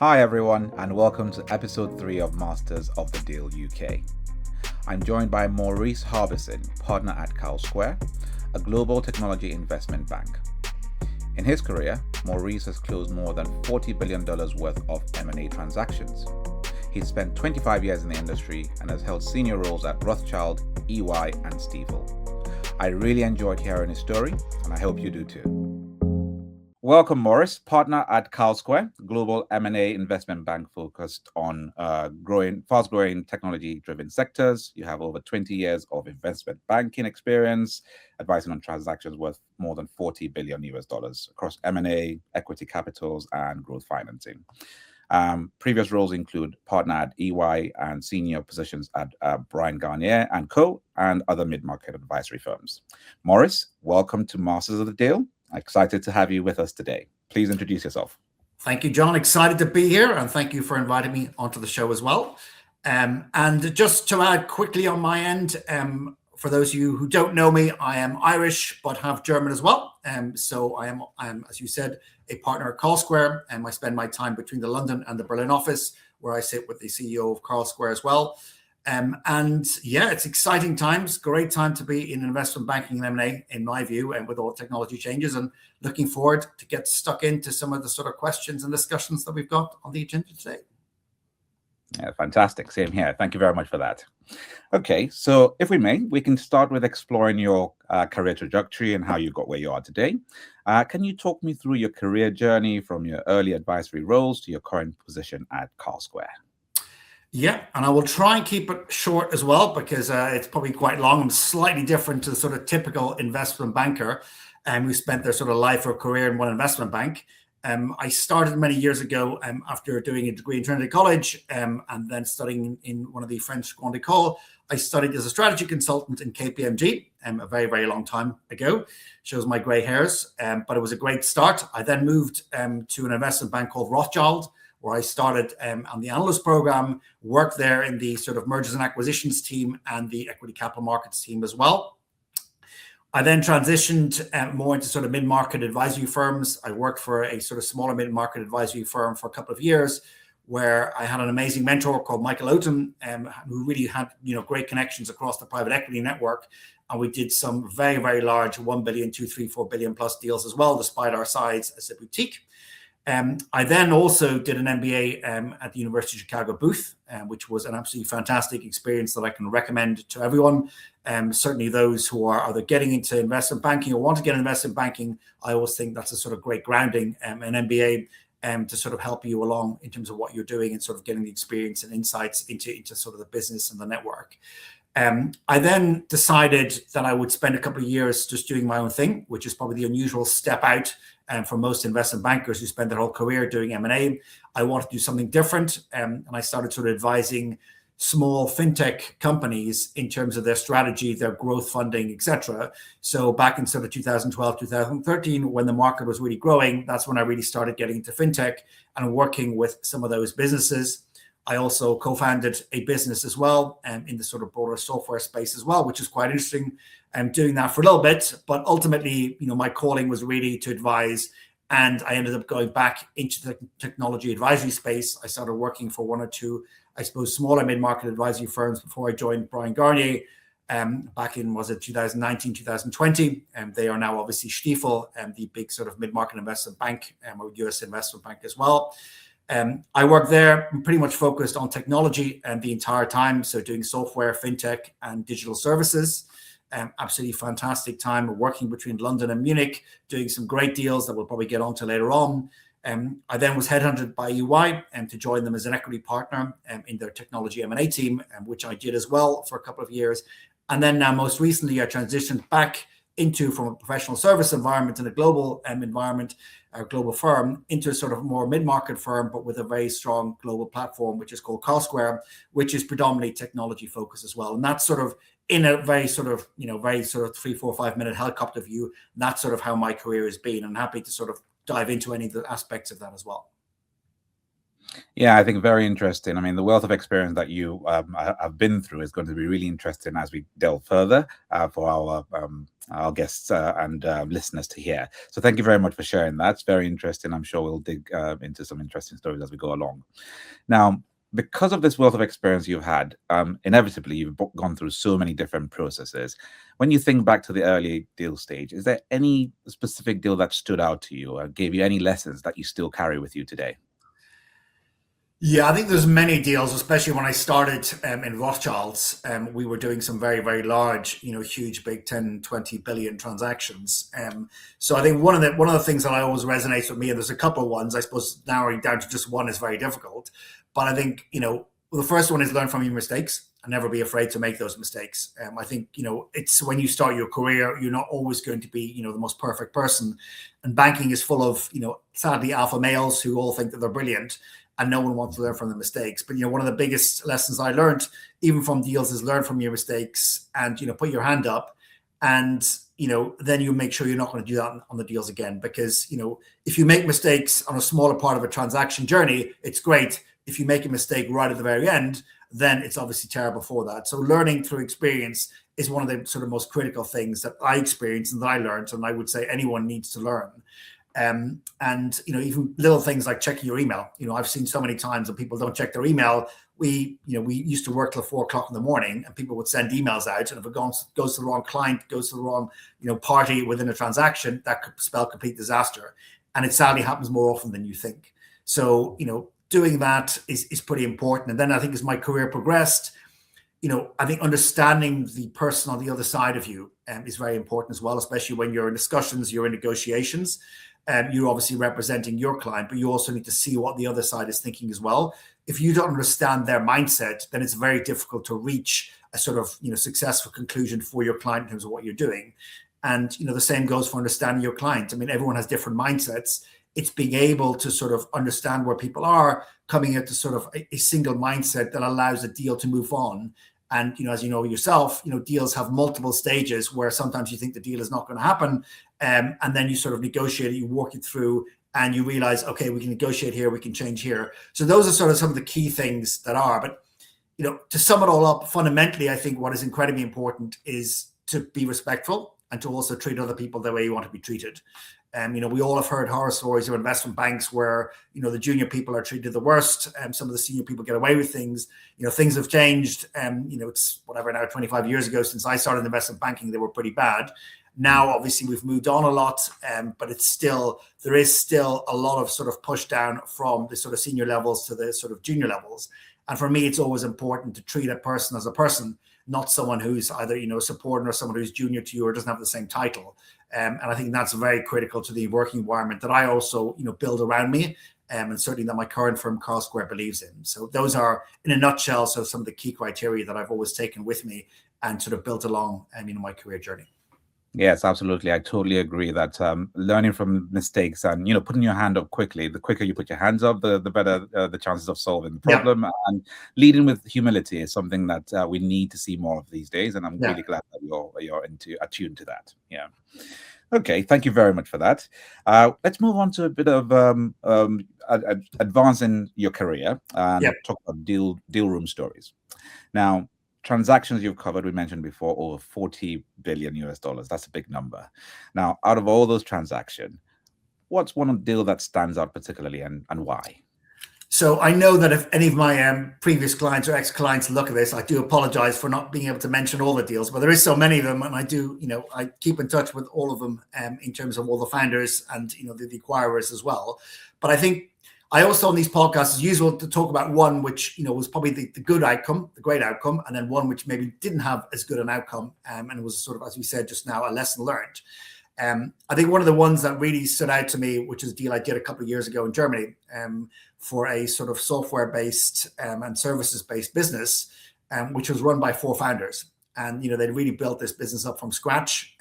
Hi everyone, and welcome to episode 3 of Masters of the Deal UK. I'm joined by Maurice Harbison, partner at Carlsquare, a global technology investment bank. In his career, Maurice has closed more than $40 billion worth of M&A transactions. He's spent 25 years in the industry and has held senior roles at Rothschild, EY, and Stifel. I really enjoyed hearing his story, and I hope you do too. Welcome, Maurice, partner at Carlsquare, global M&A investment bank focused on fast-growing technology-driven sectors. You have over 20 years of investment banking experience, advising on transactions worth more than $40 billion across M&A, equity capitals, and growth financing. Previous roles include partner at EY and senior positions at Bryan Garnier & Co. and other mid-market advisory firms. Maurice, welcome to Masters of the Deal. Excited to have you with us today. Please introduce yourself. Thank you, John. Excited to be here, and thank you for inviting me onto the show as well. And just to add quickly on my end, for those of you who don't know me, I am Irish but have German as well. So I am, as you said, a partner at Carlsquare, and I spend my time between the London and the Berlin office, where I sit with the CEO of Carlsquare as well. And yeah, it's exciting times, great time to be in investment banking and M&A, in my view, and with all technology changes, and looking forward to get stuck into some of the sort of questions and discussions that we've got on the agenda today. Yeah, fantastic. Same here. Thank you very much for that. Okay, so if we may, we can start with exploring your career trajectory and how you got where you are today. Can you talk me through your career journey from your early advisory roles to your current position at Carlsquare? Yeah, and I will try and keep it short as well, because it's probably quite long and slightly different to the sort of typical investment banker who spent their sort of life or career in one investment bank. I started many years ago after doing a degree in Trinity College and then studying in one of the French Grande École. I studied as a strategy consultant in KPMG a very, very long time ago. Shows my grey hairs, but it was a great start. I then moved to an investment bank called Rothschild, where I started on the analyst program, worked there in the sort of mergers and acquisitions team and the equity capital markets team as well. I then transitioned more into sort of mid-market advisory firms. I worked for a sort of smaller mid-market advisory firm for a couple of years, where I had an amazing mentor called Michael Oaten, who really had great connections across the private equity network. And we did some very, very large 1 billion, 2, 3, 4 billion plus deals as well, despite our size as a boutique. I then also did an MBA at the University of Chicago Booth, which was an absolutely fantastic experience that I can recommend to everyone. Certainly those who are either getting into investment banking or want to get into investment banking, I always think that's a sort of great grounding, an MBA to sort of help you along in terms of what you're doing and sort of getting the experience and insights into sort of the business and the network. I then decided that I would spend a couple of years just doing my own thing, which is probably the unusual step out for most investment bankers who spend their whole career doing M&A. I wanted to do something different, and I started sort of advising small fintech companies in terms of their strategy, their growth funding, etc. So back in sort of 2012, 2013, when the market was really growing, that's when I really started getting into fintech and working with some of those businesses. I also co-founded a business as well in the sort of broader software space as well, which is quite interesting. Doing that for a little bit, but ultimately, my calling was really to advise, and I ended up going back into the technology advisory space. I started working for one or two, I suppose, smaller mid-market advisory firms before I joined Bryan Garnier back in, 2019, 2020. They are now obviously Stifel, the big sort of mid-market investment bank, or US investment bank as well. I worked there pretty much focused on technology the entire time, so doing software, fintech, and digital services. Absolutely fantastic time working between London and Munich, doing some great deals that we'll probably get onto later on. I then was headhunted by EY to join them as an equity partner in their technology M&A team, which I did as well for a couple of years. And then now most recently, I transitioned back from a professional service environment and a global environment, a global firm, into a sort of more mid-market firm, but with a very strong global platform, which is called Carlsquare, which is predominantly technology focused as well. And that's sort of in a very sort of 3, 4, 5 minute helicopter view. That's sort of how my career has been. I'm happy to sort of dive into any of the aspects of that as well. Yeah, I think very interesting. I mean, the wealth of experience that you have been through is going to be really interesting as we delve further for our guests and listeners to hear. So, thank you very much for sharing that. It's very interesting. I'm sure we'll dig into some interesting stories as we go along. Now, because of this wealth of experience you've had, inevitably you've gone through so many different processes. When you think back to the early deal stage, is there any specific deal that stood out to you or gave you any lessons that you still carry with you today? Yeah, I think there's many deals, especially when I started in Rothschilds. We were doing some very, very large, huge, big 10, 20 billion transactions. So I think one of the things that I always resonates with me, and there's a couple of ones, I suppose narrowing down to just one is very difficult. But I think, the first one is learn from your mistakes and never be afraid to make those mistakes. I think, it's when you start your career, you're not always going to be, the most perfect person. And banking is full of, sadly, alpha males who all think that they're brilliant. And no one wants to learn from the mistakes. But, one of the biggest lessons I learned, even from deals, is learn from your mistakes and, put your hand up. And, then you make sure you're not going to do that on the deals again. Because, if you make mistakes on a smaller part of a transaction journey, it's great. If you make a mistake right at the very end, then it's obviously terrible for that. So learning through experience is one of the sort of most critical things that I experienced and that I learned. And I would say anyone needs to learn. And even little things like checking your email. I've seen so many times that people don't check their email. We used to work till 4 o'clock in the morning, and people would send emails out, and if it goes to the wrong client, goes to the wrong party within a transaction, that could spell complete disaster. And it sadly happens more often than you think. So doing that is pretty important. And then I think as my career progressed, I think understanding the person on the other side of you is very important as well, especially when you're in discussions, you're in negotiations. You're obviously representing your client, but you also need to see what the other side is thinking as well. If you don't understand their mindset, then it's very difficult to reach a sort of successful conclusion for your client in terms of what you're doing. And the same goes for understanding your client. I mean, everyone has different mindsets. It's being able to sort of understand where people are, coming into sort of a single mindset that allows a deal to move on. And, as you know yourself, deals have multiple stages where sometimes you think the deal is not going to happen. And then you sort of negotiate it, you work it through, and you realize, okay, we can negotiate here, we can change here. So those are sort of some of the key things that are. But, to sum it all up, fundamentally, I think what is incredibly important is to be respectful and to also treat other people the way you want to be treated. We all have heard horror stories of investment banks where, the junior people are treated the worst, and some of the senior people get away with things. Things have changed. It's whatever now, 25 years ago since I started investment banking, they were pretty bad. Now, obviously, we've moved on a lot, but there is still a lot of sort of push down from the sort of senior levels to the sort of junior levels. And for me, it's always important to treat a person as a person, not someone who's either, a subordinate or someone who's junior to you or doesn't have the same title. And I think that's very critical to the working environment that I also, build around me, and certainly that my current firm, Carlsquare, believes in. So those are, in a nutshell, so some of the key criteria that I've always taken with me and sort of built along, my career journey. Yes, absolutely. I totally agree that learning from mistakes and putting your hand up quickly. The quicker you put your hands up, the better the chances of solving the problem. Yeah. And leading with humility is something that we need to see more of these days. And I'm really glad that you're attuned to that. Yeah. Okay. Thank you very much for that. Let's move on to a bit of advancing your career and talk about deal room stories. Now, transactions you've covered, we mentioned before, over 40 billion US dollars. That's a big number. Now, out of all those transactions, what's one deal that stands out particularly and why? So I know that if any of my previous clients or ex-clients look at this, I do apologize for not being able to mention all the deals, but there is so many of them, and I do, I keep in touch with all of them in terms of all the founders and, the acquirers as well. But I think I also on these podcasts, it's usual to talk about one which, was probably the good outcome, the great outcome, and then one which maybe didn't have as good an outcome. And it was sort of, as we said just now, a lesson learned. I think one of the ones that really stood out to me, which is a deal I did a couple of years ago in Germany for a sort of software-based and services-based business, which was run by 4 founders. And, they'd really built this business up from scratch.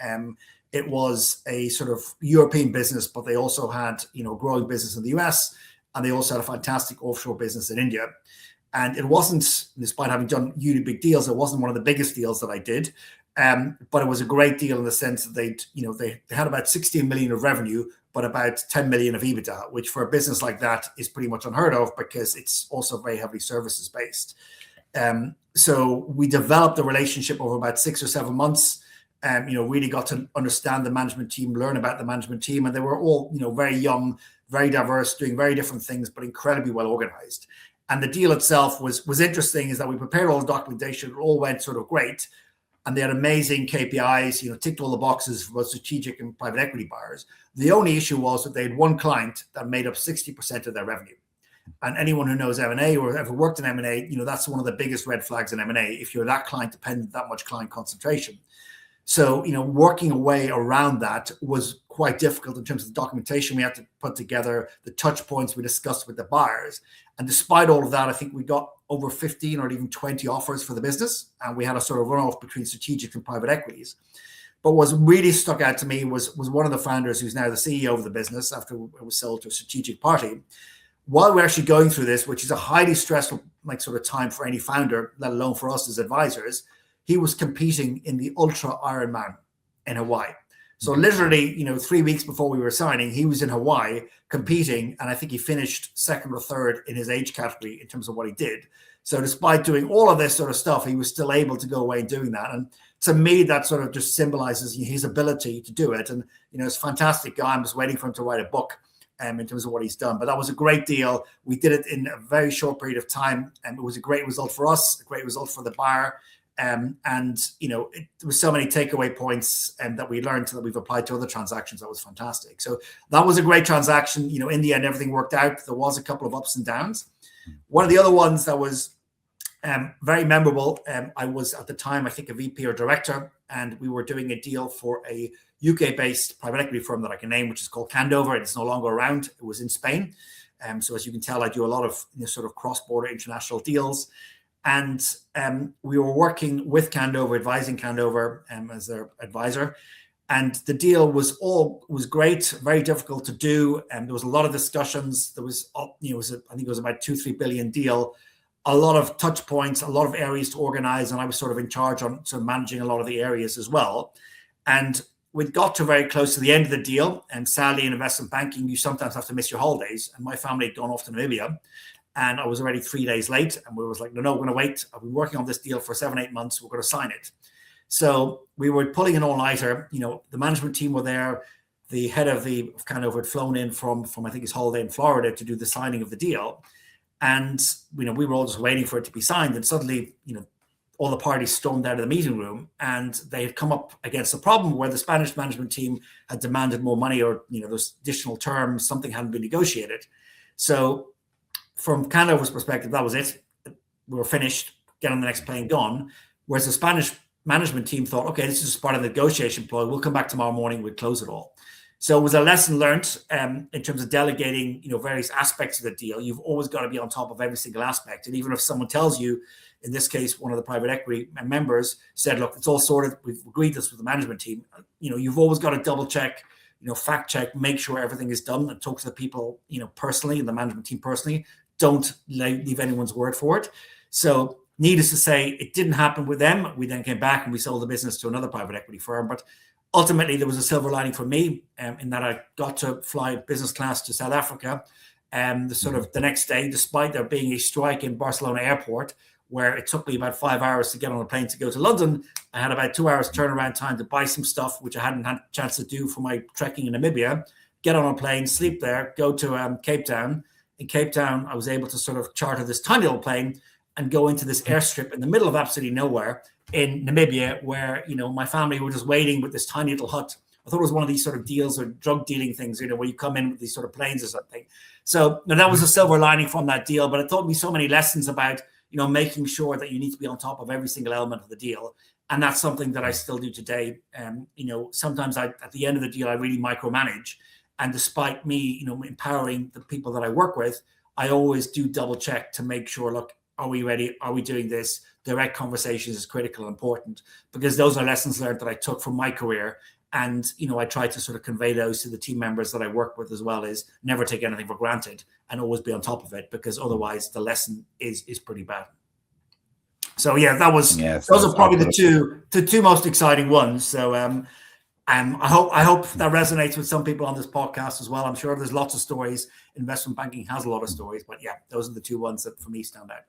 It was a sort of European business, but they also had, a growing business in the US. And they also had a fantastic offshore business in India. And it wasn't, despite having done really big deals, it wasn't one of the biggest deals that I did. But it was a great deal in the sense that they had about 16 million of revenue, but about 10 million of EBITDA, which for a business like that is pretty much unheard of because it's also very heavily services based. So we developed a relationship over about 6 or 7 months. Really got to understand the management team, learn about the management team, and they were all, very young, very diverse, doing very different things, but incredibly well organized. And the deal itself was interesting, is that we prepared all the documentation, it all went sort of great, and they had amazing KPIs, ticked all the boxes for both strategic and private equity buyers. The only issue was that they had one client that made up 60% of their revenue. And anyone who knows M&A or ever worked in M&A, that's one of the biggest red flags in M&A, if you're that client dependent, that much client concentration. So, working a way around that was quite difficult in terms of the documentation we had to put together, the touch points we discussed with the buyers. And despite all of that, I think we got over 15 or even 20 offers for the business. And we had a sort of runoff between strategic and private equities. But what really stuck out to me was one of the founders, who's now the CEO of the business after it was sold to a strategic party. While we're actually going through this, which is a highly stressful sort of time for any founder, let alone for us as advisors, he was competing in the Ultra Ironman in Hawaii. So literally, 3 weeks before we were signing, he was in Hawaii competing, and I think he finished second or third in his age category in terms of what he did. So despite doing all of this sort of stuff, he was still able to go away and doing that. And to me, that sort of just symbolizes his ability to do it. And, it's a fantastic guy. I'm just waiting for him to write a book in terms of what he's done. But that was a great deal. We did it in a very short period of time, and it was a great result for us, a great result for the buyer. There was so many takeaway points that we learned that we've applied to other transactions. That was fantastic. So that was a great transaction. In the end, everything worked out. There was a couple of ups and downs. One of the other ones that was very memorable, I was at the time, I think, a VP or director, and we were doing a deal for a UK-based private equity firm that I can name, which is called Candover. It's no longer around. It was in Spain. So as you can tell, I do a lot of sort of cross-border international deals. And we were working with Candover, advising Candover as their advisor. And the deal was great, very difficult to do. And there was a lot of discussions. There was, I think it was about 2-3 billion deal, a lot of touch points, a lot of areas to organize. And I was sort of in charge on sort of managing a lot of the areas as well. And we got to very close to the end of the deal. And sadly, in investment banking, you sometimes have to miss your holidays. And my family had gone off to Namibia. And I was already 3 days late, and we was like, no, we're going to wait. I've been working on this deal for 7-8 months. We're going to sign it. So we were pulling an all-nighter. The management team were there. The head of Candover had flown in from I think his holiday in Florida to do the signing of the deal. And, we were all just waiting for it to be signed. And suddenly, all the parties stormed out of the meeting room, and they had come up against a problem where the Spanish management team had demanded more money, or, those additional terms, something hadn't been negotiated. So from Candover's perspective, that was it. We were finished, get on the next plane, gone. Whereas the Spanish management team thought, okay, this is just part of the negotiation ploy. We'll come back tomorrow morning, we'll close it all. So it was a lesson learned in terms of delegating, various aspects of the deal. You've always got to be on top of every single aspect. And even if someone tells you, in this case, one of the private equity members said, look, it's all sorted. We've agreed this with the management team. You've always got to double check, fact check, make sure everything is done, and talk to the people, personally, and the management team personally. Don't leave anyone's word for it. So needless to say, it didn't happen with them. We then came back and we sold the business to another private equity firm. But ultimately, there was a silver lining for me in that I got to fly business class to South Africa. The next day, despite there being a strike in Barcelona airport, where it took me about 5 hours to get on a plane to go to London, I had about 2 hours turnaround time to buy some stuff, which I hadn't had a chance to do for my trekking in Namibia, get on a plane, sleep there, go to Cape Town. In Cape Town, I was able to sort of charter this tiny little plane and go into this airstrip in the middle of absolutely nowhere in Namibia, where, my family were just waiting with this tiny little hut. I thought it was one of these sort of deals or drug dealing things, where you come in with these sort of planes or something. So that was a silver lining from that deal, but it taught me so many lessons about, making sure that you need to be on top of every single element of the deal. And that's something that I still do today. Sometimes at the end of the deal, I really micromanage. And despite me, empowering the people that I work with, I always do double check to make sure, look, are we ready? Are we doing this? Direct conversations is critical and important, because those are lessons learned that I took from my career. And, I try to sort of convey those to the team members that I work with as well, is never take anything for granted and always be on top of it, because otherwise the lesson is pretty bad. So yeah, those are probably the two most exciting ones. So I hope that resonates with some people on this podcast as well. I'm sure there's lots of stories. Investment banking has a lot of stories, but yeah, those are the two ones that for me stand out.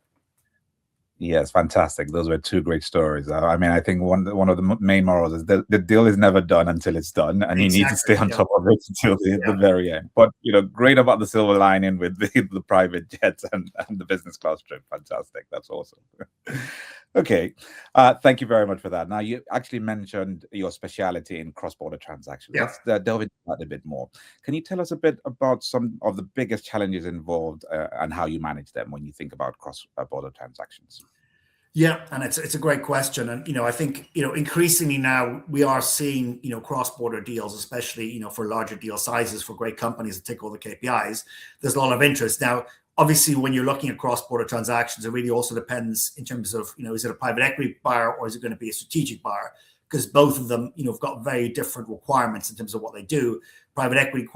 Yes, fantastic. Those were two great stories. I mean, I think one of the main morals is the deal is never done until it's done, and you need to stay on top of it until the very end. But great about the silver lining with the private jets and the business class trip. Fantastic. That's awesome. Okay, thank you very much for that. Now, you actually mentioned your speciality in cross-border transactions. Yeah. Let's delve into that a bit more. Can you tell us a bit about some of the biggest challenges involved and how you manage them when you think about cross-border transactions? Yeah, and it's a great question, and I think increasingly now we are seeing cross-border deals, especially for larger deal sizes for great companies that tick all the KPIs. There's a lot of interest now. Obviously, when you're looking at cross-border transactions, it really also depends in terms of is it a private equity buyer or is it going to be a strategic buyer? Because both of them have got very different requirements in terms of what they do. Private equity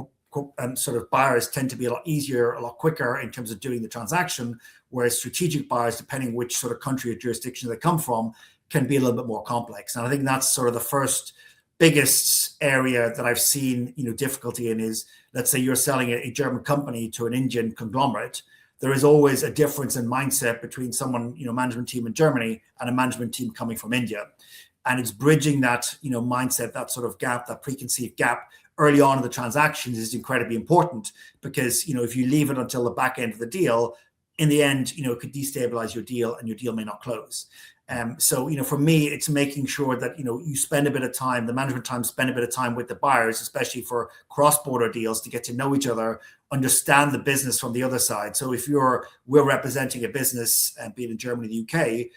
sort of buyers tend to be a lot easier, a lot quicker in terms of doing the transaction, whereas strategic buyers, depending which sort of country or jurisdiction they come from, can be a little bit more complex. And I think that's sort of the first biggest area that I've seen difficulty in is, let's say you're selling a German company to an Indian conglomerate. There is always a difference in mindset between someone, management team in Germany and a management team coming from India. And it's bridging that, mindset, that sort of gap, that preconceived gap early on in the transactions is incredibly important because, if you leave it until the back end of the deal, in the end, it could destabilize your deal and your deal may not close. So, for me, it's making sure that, you spend a bit of time, the management time, spend a bit of time with the buyers, especially for cross-border deals to get to know each other, understand the business from the other side. So if we're representing a business, be it in Germany, the UK,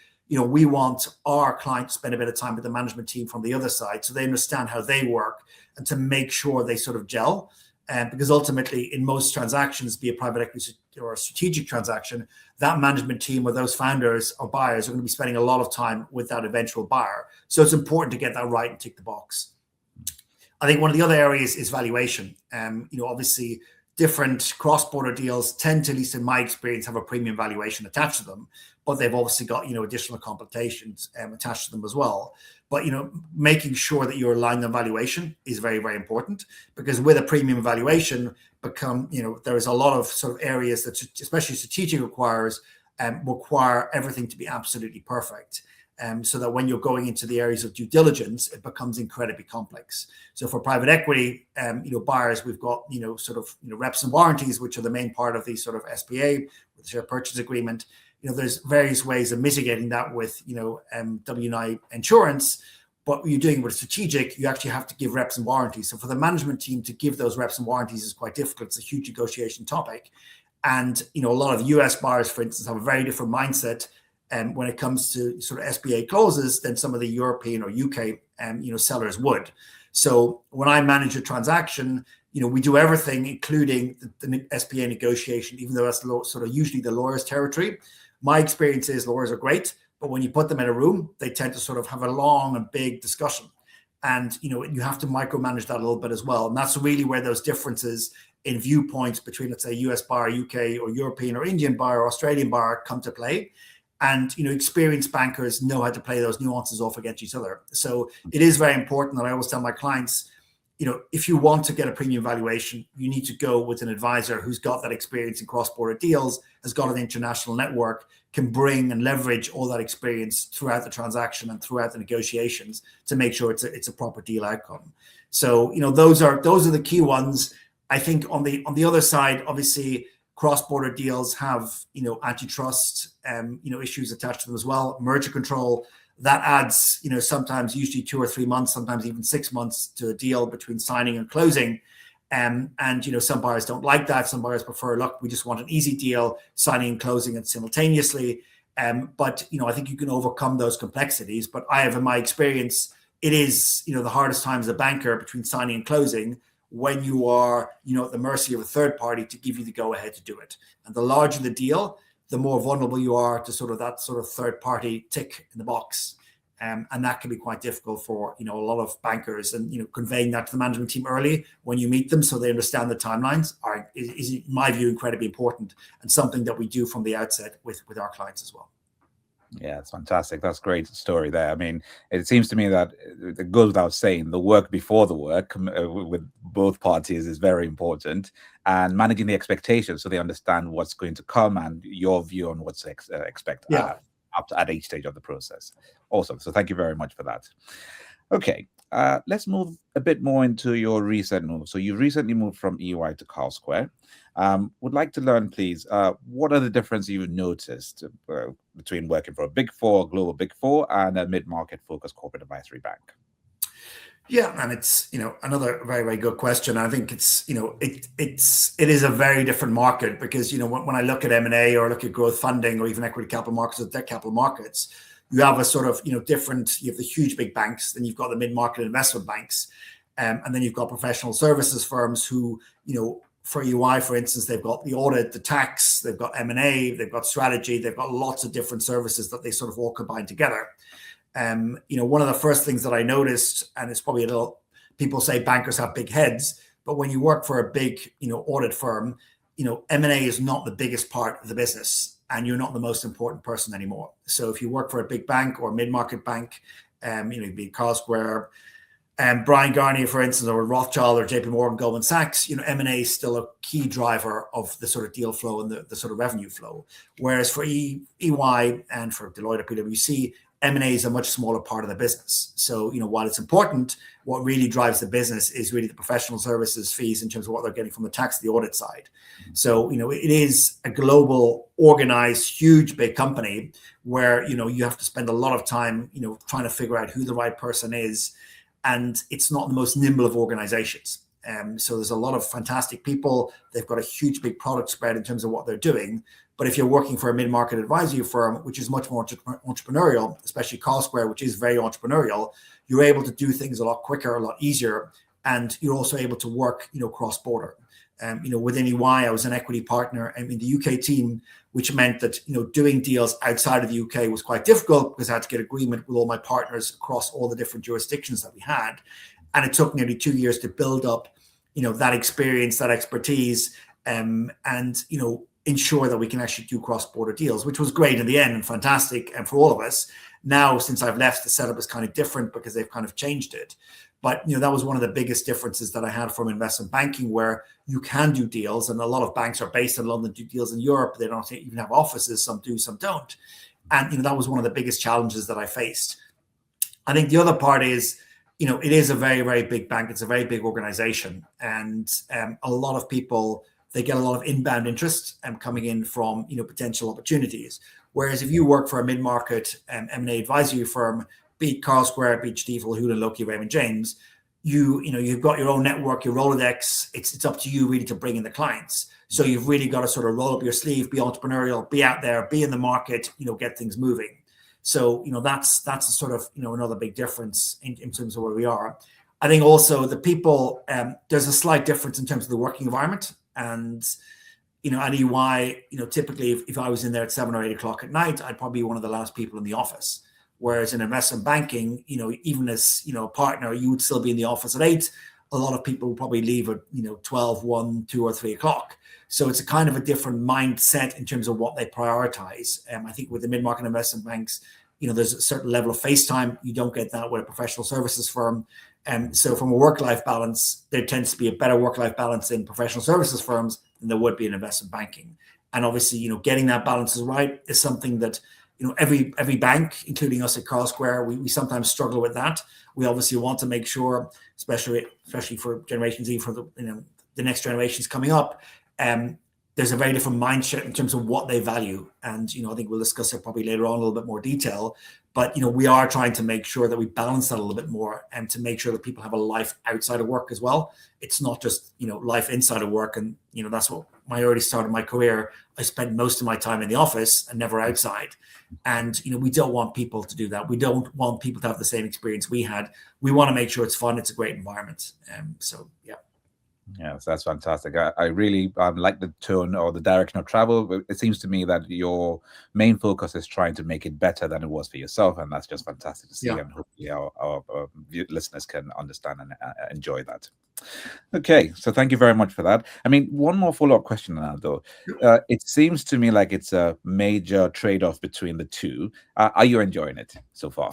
we want our client to spend a bit of time with the management team from the other side so they understand how they work and to make sure they sort of gel. Because ultimately, in most transactions, be it private equity or a strategic transaction, that management team or those founders or buyers are going to be spending a lot of time with that eventual buyer. So it's important to get that right and tick the box. I think one of the other areas is valuation. Obviously, different cross-border deals tend to, at least in my experience, have a premium valuation attached to them, but they've obviously got additional complications attached to them as well. But making sure that you're aligned on valuation is very, very important, because with a premium valuation, there is a lot of sort of areas that, especially strategic acquirers, require everything to be absolutely perfect. So that when you're going into the areas of due diligence, it becomes incredibly complex. So for private equity, buyers, we've got reps and warranties, which are the main part of the sort of SPA, with the share purchase agreement. There's various ways of mitigating that with W&I insurance. But when you're doing with strategic, you actually have to give reps and warranties. So for the management team to give those reps and warranties is quite difficult. It's a huge negotiation topic, and a lot of US buyers, for instance, have a very different mindset when it comes to sort of SPA clauses than some of the European or UK sellers would. So when I manage a transaction, we do everything, including the SPA negotiation, even though that's sort of usually the lawyer's territory. My experience is lawyers are great, but when you put them in a room, they tend to sort of have a long and big discussion. And, you have to micromanage that a little bit as well. And that's really where those differences in viewpoints between, let's say, US buyer, UK or European or Indian buyer or Australian buyer come to play. And, experienced bankers know how to play those nuances off against each other. So it is very important that I always tell my clients, if you want to get a premium valuation, you need to go with an advisor who's got that experience in cross-border deals, has got an international network, can bring and leverage all that experience throughout the transaction and throughout the negotiations to make sure it's a proper deal outcome. So, those are the key ones. I think on the other side, obviously, cross-border deals have, antitrust, issues attached to them as well. Merger control, that adds, sometimes usually 2 or 3 months, sometimes even 6 months to a deal between signing and closing. And, some buyers don't like that. Some buyers prefer, look, we just want an easy deal, signing and closing it simultaneously. But, I think you can overcome those complexities. But I have, in my experience, it is, the hardest time as a banker between signing and closing, when you are, at the mercy of a third party to give you the go ahead to do it. And the larger the deal, the more vulnerable you are to sort of that sort of third party tick in the box. And that can be quite difficult for, a lot of bankers, and, conveying that to the management team early when you meet them so they understand the timelines is in my view, incredibly important, and something that we do from the outset with our clients as well. Yeah, it's fantastic. That's a great story there. I mean, it seems to me that it goes without saying the work before the work with both parties is very important, and managing the expectations so they understand what's going to come and your view on what to expect Yeah. up to, at each stage of the process. Awesome. So thank you very much for that. Okay, let's move a bit more into your recent move. So you recently moved from EY to Carlsquare. Would like to learn, please, what are the differences you've noticed between working for a big four, global big four, and a mid-market focused corporate advisory bank? Yeah, and it's another very, very good question. I think it's it is a very different market because when I look at M&A or look at growth funding or even equity capital markets or debt capital markets, you have a sort of different. You have the huge big banks, then you've got the mid-market investment banks, and then you've got professional services firms who for EY, for instance, they've got the audit, the tax, they've got M&A, they've got strategy, they've got lots of different services that they sort of all combine together. One of the first things that I noticed, and it's probably a little, people say bankers have big heads, but when you work for a big, audit firm, M&A is not the biggest part of the business, and you're not the most important person anymore. So if you work for a big bank or mid-market bank, you'd be Carlsquare, Brian Garnier, for instance, or Rothschild or JP Morgan, Goldman Sachs, M&A is still a key driver of the sort of deal flow and the sort of revenue flow. Whereas for EY and for Deloitte or PwC, M&A is a much smaller part of the business. So, while it's important, what really drives the business is really the professional services fees in terms of what they're getting from the tax, the audit side. So, it is a global, organized, huge, big company where, you have to spend a lot of time, trying to figure out who the right person is. And it's not the most nimble of organizations. So there's a lot of fantastic people. They've got a huge, big product spread in terms of what they're doing. But if you're working for a mid-market advisory firm, which is much more entrepreneurial, especially Carlsquare, which is very entrepreneurial, you're able to do things a lot quicker, a lot easier, and you're also able to work, cross-border. Within EY, I was an equity partner in the UK team, which meant that doing deals outside of the UK was quite difficult because I had to get agreement with all my partners across all the different jurisdictions that we had, and it took nearly 2 years to build up, that experience, that expertise, and ensure that we can actually do cross-border deals, which was great in the end and fantastic, and for all of us. Now, since I've left, the setup is kind of different because they've kind of changed it. But that was one of the biggest differences that I had from investment banking, where you can do deals, and a lot of banks are based in London, do deals in Europe. They don't even have offices. Some do, some don't. And that was one of the biggest challenges that I faced. I think the other part is, it is a very, very big bank. It's a very big organization, and a lot of people, they get a lot of inbound interest coming in from potential opportunities. Whereas if you work for a mid-market M&A advisory firm, be it Carlsquare, be it Stifel, Houlihan Lokey, Raymond James, you've got your own network, your Rolodex. It's up to you really to bring in the clients. So you've really got to sort of roll up your sleeve, be entrepreneurial, be out there, be in the market, get things moving. So that's a sort of another big difference in terms of where we are. I think also the people, there's a slight difference in terms of the working environment. And at EY, typically if I was in there at 7 or 8 o'clock at night, I'd probably be one of the last people in the office. Whereas in investment banking, even as a partner, you would still be in the office at 8. A lot of people would probably leave at 12, 1, 2, or 3 o'clock. So it's a kind of a different mindset in terms of what they prioritize. I think with the mid-market investment banks, there's a certain level of face time. You don't get that with a professional services firm. So from a work-life balance, there tends to be a better work-life balance in professional services firms than there would be in investment banking. And obviously, getting that balance is right is something that, every bank, including us at Carlsquare, we sometimes struggle with that. We obviously want to make sure, especially for Generation Z, for the next generations coming up, there's a very different mindset in terms of what they value. And, I think we'll discuss it probably later on in a little bit more detail. But, we are trying to make sure that we balance that a little bit more and to make sure that people have a life outside of work as well. It's not just, life inside of work. And, that's what my early start of my career, I spent most of my time in the office and never outside. And, we don't want people to do that. We don't want people to have the same experience we had. We want to make sure it's fun. It's a great environment. So, yeah. Yes, that's fantastic. I really like the tone or the direction of travel. But it seems to me that your main focus is trying to make it better than it was for yourself, and that's just fantastic to see. Yeah. And hopefully, our listeners can understand and enjoy that. Okay, so thank you very much for that. I mean, one more follow-up question now, though. It seems to me like it's a major trade-off between the two. Are you enjoying it so far?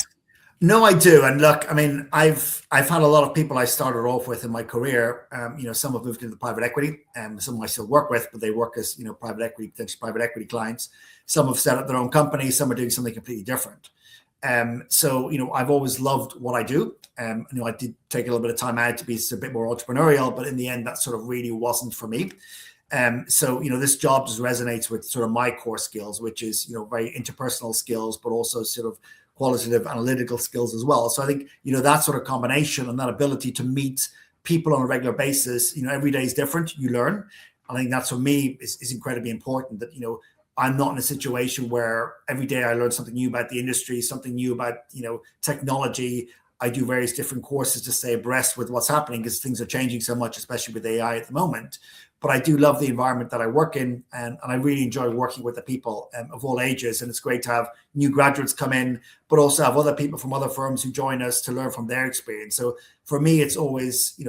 No, I do. And look, I mean, I've had a lot of people I started off with in my career. Some have moved into private equity, and some I still work with, but they work as private equity, potential private equity clients. Some have set up their own company. Some are doing something completely different. I've always loved what I do. I did take a little bit of time out to be a bit more entrepreneurial, but in the end, that sort of really wasn't for me. This job just resonates with sort of my core skills, which is very interpersonal skills, but also sort of qualitative analytical skills as well. So I think, that sort of combination and that ability to meet people on a regular basis, every day is different, you learn. I think that's for me is incredibly important that, I'm not in a situation where every day I learn something new about the industry, something new about, technology. I do various different courses to stay abreast with what's happening because things are changing so much, especially with AI at the moment. But I do love the environment that I work in, and I really enjoy working with the people of all ages. And it's great to have new graduates come in, but also have other people from other firms who join us to learn from their experience. So for me, it's always,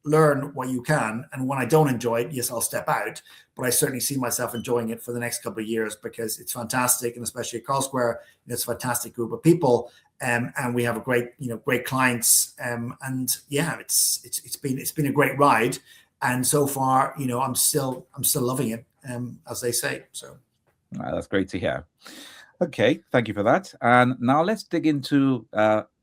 learn what you can. And when I don't enjoy it, yes, I'll step out. But I certainly see myself enjoying it for the next couple of years because it's fantastic. And especially at Carlsquare, it's a fantastic group of people. And we have a great clients. It's been a great ride. And so far, I'm still loving it, as they say. So That's great to hear. Okay, thank you for that. And now let's dig into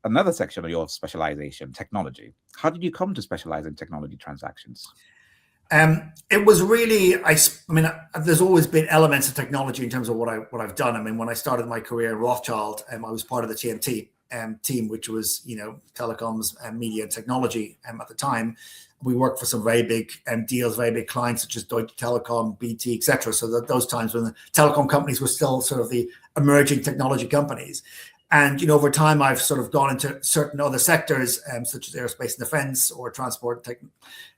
another section of your specialization, technology. How did you come to specialize in technology transactions? It was really, there's always been elements of technology in terms of what I've done. I mean, when I started my career in Rothschild, I was part of the TMT team, which was, telecoms and media and technology at the time. We worked for some very big deals, very big clients such as Deutsche Telekom, BT, etc. So that those times when the telecom companies were still sort of the emerging technology companies. And, over time, I've sort of gone into certain other sectors, such as aerospace and defense or transport tech.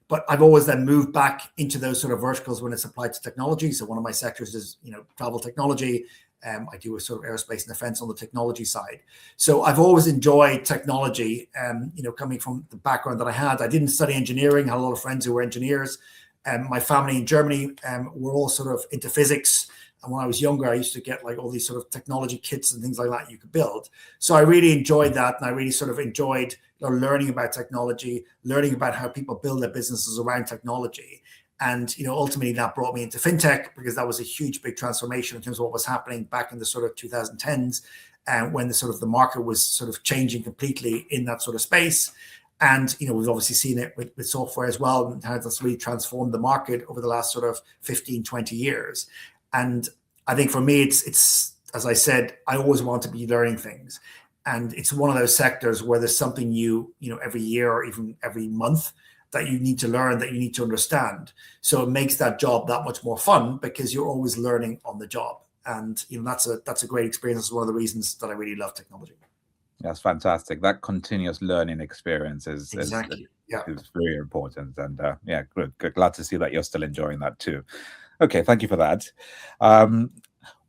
But I've always then moved back into those sort of verticals when it's applied to technology. So one of my sectors is, travel technology. I do a sort of aerospace and defense on the technology side. So I've always enjoyed technology, coming from the background that I had. I didn't study engineering. I had a lot of friends who were engineers. My family in Germany were all sort of into physics. And when I was younger, I used to get like all these sort of technology kits and things like that you could build. So I really enjoyed that. And I really sort of enjoyed learning about technology, learning about how people build their businesses around technology. And, ultimately that brought me into fintech because that was a huge, big transformation in terms of what was happening back in the sort of 2010s when the sort of the market was sort of changing completely in that sort of space. And, we've obviously seen it with software as well and how that's really transformed the market over the last sort of 15, 20 years. And I think for me, it's as I said, I always want to be learning things. And it's one of those sectors where there's something new, every year or even every month that you need to learn, that you need to understand. So it makes that job that much more fun because you're always learning on the job. And that's a great experience. It's one of the reasons that I really love technology. That's fantastic. That continuous learning experience is very important. And good. Glad to see that you're still enjoying that too. Okay, thank you for that.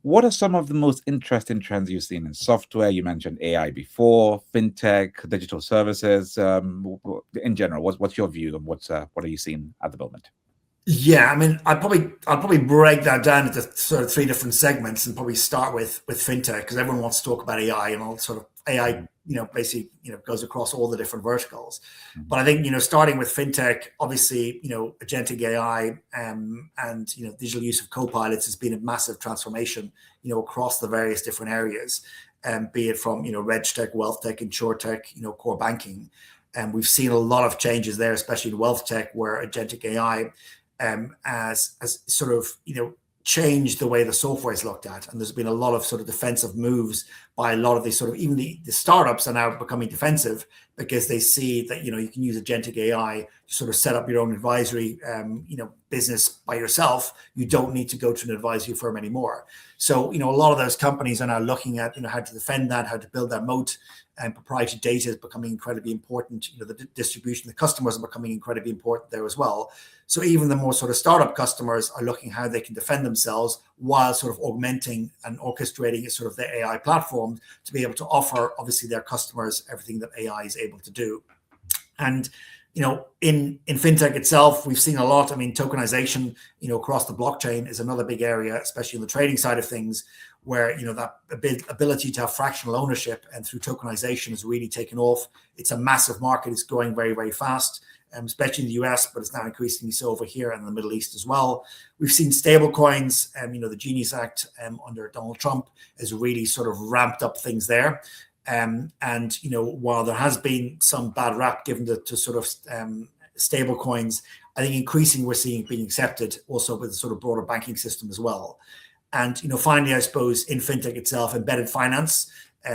What are some of the most interesting trends you've seen in software? You mentioned AI before, fintech, digital services. In general, what's your view and what are you seeing at the moment? Yeah, I mean, I'll probably break that down into sort of three different segments and probably start with fintech because everyone wants to talk about AI and all sort of AI, basically, goes across all the different verticals. Mm-hmm. But I think, starting with fintech, obviously, agentic AI and digital use of co-pilots has been a massive transformation, across the various different areas, be it from, reg tech, wealth tech, insurtech, core banking. And we've seen a lot of changes there, especially in wealth tech, where agentic AI has sort of, changed the way the software is looked at. And there's been a lot of sort of defensive moves by a lot of these sort of, even the startups are now becoming defensive because they see that, you can use agentic AI to sort of set up your own advisory, business by yourself. You don't need to go to an advisory firm anymore. So, a lot of those companies are now looking at, how to defend that, how to build that moat, and proprietary data is becoming incredibly important. The distribution, the customers are becoming incredibly important there as well. So even the more sort of startup customers are looking how they can defend themselves while sort of augmenting and orchestrating sort of their AI platform to be able to offer, obviously, their customers everything that AI is able to do. And in fintech itself, we've seen a lot. I mean, tokenization, across the blockchain is another big area, especially on the trading side of things, where that ability to have fractional ownership and through tokenization has really taken off. It's a massive market. It's growing very, very fast, especially in the US, but it's now increasingly so over here and in the Middle East as well. We've seen stable coins, the Genius Act under Donald Trump has really sort of ramped up things there. And while there has been some bad rap given to sort of stable coins, I think increasingly we're seeing it being accepted also with the sort of broader banking system as well. And finally, I suppose in fintech itself, embedded finance,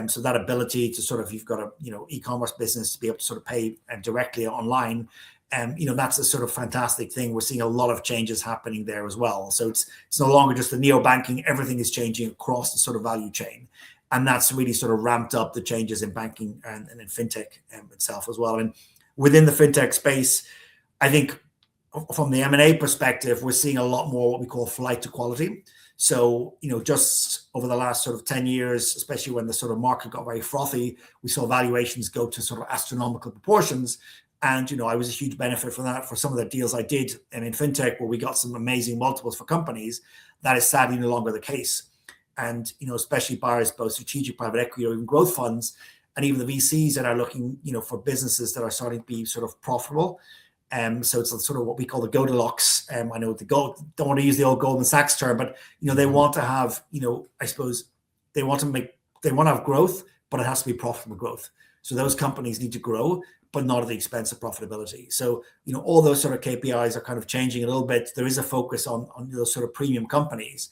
so that ability to sort of, you've got a e-commerce business to be able to sort of pay directly online, that's a sort of fantastic thing. We're seeing a lot of changes happening there as well. So it's no longer just the neo-banking. Everything is changing across the sort of value chain. And that's really sort of ramped up the changes in banking and in fintech itself as well. And within the fintech space, I think from the M&A perspective, we're seeing a lot more what we call flight to quality. So, just over the last sort of 10 years, especially when the sort of market got very frothy, we saw valuations go to sort of astronomical proportions. And, I was a huge benefit from that for some of the deals I did in fintech where we got some amazing multiples for companies. That is sadly no longer the case. And, especially buyers, both strategic private equity or even growth funds, and even the VCs that are looking, for businesses that are starting to be sort of profitable. So it's sort of what we call the Goldilocks. I know don't want to use the old Goldman Sachs term, but, they want to have, I suppose they want to have growth, but it has to be profitable growth. So those companies need to grow, but not at the expense of profitability. So, all those sort of KPIs are kind of changing a little bit. There is a focus on those sort of premium companies.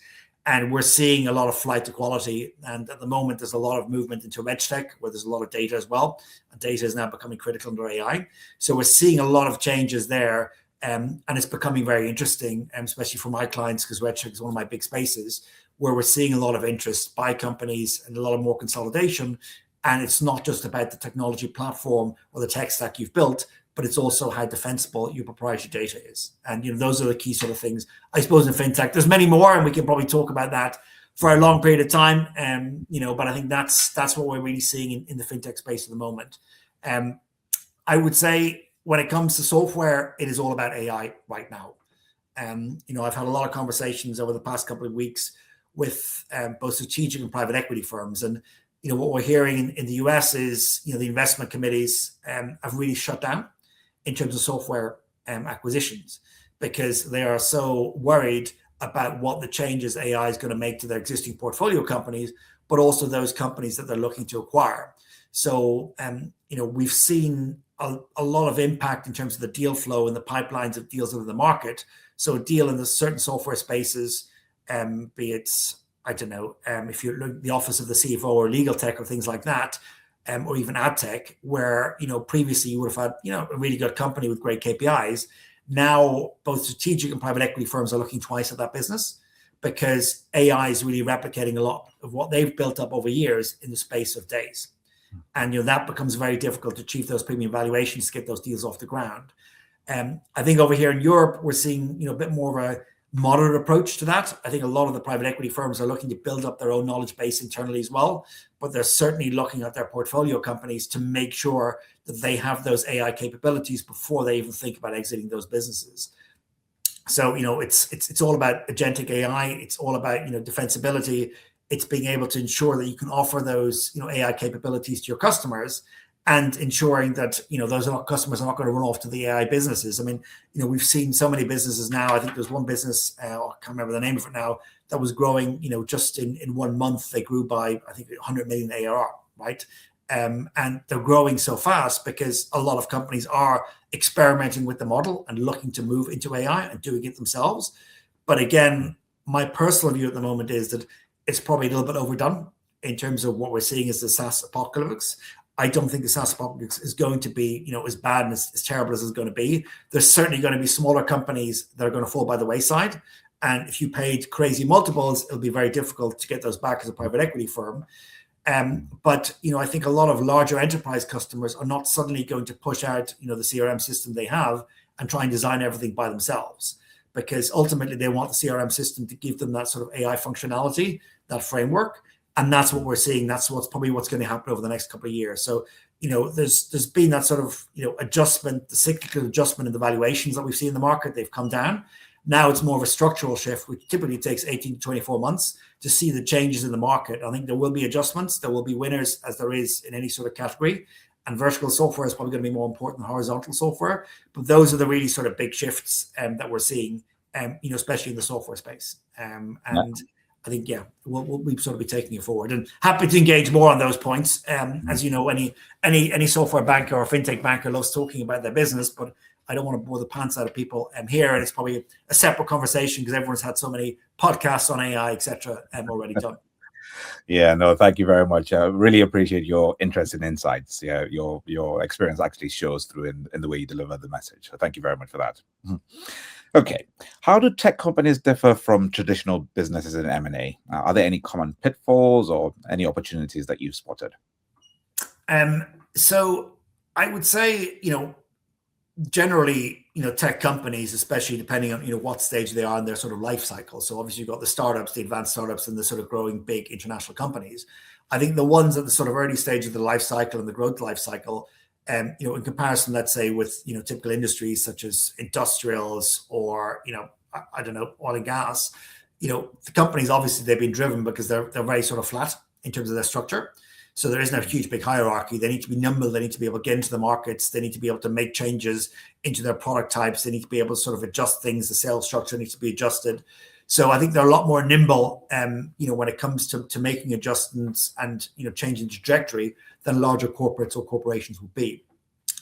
And we're seeing a lot of flight to quality. And at the moment, there's a lot of movement into RegTech, where there's a lot of data as well. And data is now becoming critical under AI. So we're seeing a lot of changes there. And it's becoming very interesting, especially for my clients, because RegTech is one of my big spaces, where we're seeing a lot of interest by companies and a lot of more consolidation. And it's not just about the technology platform or the tech stack you've built, but it's also how defensible your proprietary data is. And, those are the key sort of things, I suppose, in fintech. There's many more, and we can probably talk about that for a long period of time. But I think that's what we're really seeing in the fintech space at the moment. I would say when it comes to software, it is all about AI right now. I've had a lot of conversations over the past couple of weeks with both strategic and private equity firms. And, what we're hearing in the US is, the investment committees have really shut down in terms of software acquisitions, because they are so worried about what the changes AI is going to make to their existing portfolio companies, but also those companies that they're looking to acquire. So, we've seen a lot of impact in terms of the deal flow and the pipelines of deals in the market. So a deal in the certain software spaces, be it, I don't know, if you look at the office of the CFO or legal tech or things like that, or even ad tech, where, previously you would have had, a really good company with great KPIs. Now, both strategic and private equity firms are looking twice at that business, because AI is really replicating a lot of what they've built up over years in the space of days. And, that becomes very difficult to achieve those premium valuations to get those deals off the ground. I think over here in Europe, we're seeing, a bit more of a moderate approach to that. I think a lot of the private equity firms are looking to build up their own knowledge base internally as well, but they're certainly looking at their portfolio companies to make sure that they have those AI capabilities before they even think about exiting those businesses. So, it's all about agentic AI. It's all about, defensibility. It's being able to ensure that you can offer those, AI capabilities to your customers, and ensuring that, those customers are not going to run off to the AI businesses. I mean, we've seen so many businesses now. I think there's one business, I can't remember the name of it now, that was growing, just in 1 month, they grew by, I think, 100 million ARR, right? And they're growing so fast because a lot of companies are experimenting with the model and looking to move into AI and doing it themselves. But again, my personal view at the moment is that it's probably a little bit overdone in terms of what we're seeing as the SaaS apocalypse. I don't think the SaaS market is going to be, as bad and as terrible as it's going to be. There's certainly going to be smaller companies that are going to fall by the wayside. And if you paid crazy multiples, it'll be very difficult to get those back as a private equity firm. But I think a lot of larger enterprise customers are not suddenly going to push out, the CRM system they have and try and design everything by themselves, because ultimately they want the CRM system to give them that sort of AI functionality, that framework. And that's what we're seeing. That's what's going to happen over the next couple of years. So, there's been that sort of, adjustment, the cyclical adjustment in the valuations that we've seen in the market. They've come down. Now it's more of a structural shift, which typically takes 18 to 24 months to see the changes in the market. I think there will be adjustments. There will be winners, as there is in any sort of category. And vertical software is probably going to be more important than horizontal software. But those are the really sort of big shifts that we're seeing, especially in the software space. I think, we'll sort of be taking it forward, and happy to engage more on those points. As you know, any software banker or fintech banker loves talking about their business, but I don't want to bore the pants out of people here. And it's probably a separate conversation because everyone's had so many podcasts on AI, etc. already done. Yeah, no, thank you very much. I really appreciate your interest and insights. Yeah, your experience actually shows through in the way you deliver the message. So thank you very much for that. Okay, how do tech companies differ from traditional businesses in M&A? Are there any common pitfalls or any opportunities that you've spotted? So I would say, generally, tech companies, especially depending on, what stage they are in their sort of life cycle. So obviously you've got the startups, the advanced startups, and the sort of growing big international companies. I think the ones at the sort of early stage of the life cycle and the growth life cycle, in comparison, let's say with, typical industries such as industrials or, I don't know, oil and gas, the companies, obviously they've been driven because they're very sort of flat in terms of their structure. So there isn't a huge big hierarchy. They need to be nimble. They need to be able to get into the markets. They need to be able to make changes into their product types. They need to be able to sort of adjust things. The sales structure needs to be adjusted. So I think they're a lot more nimble, when it comes to making adjustments and, changing trajectory than larger corporates or corporations will be.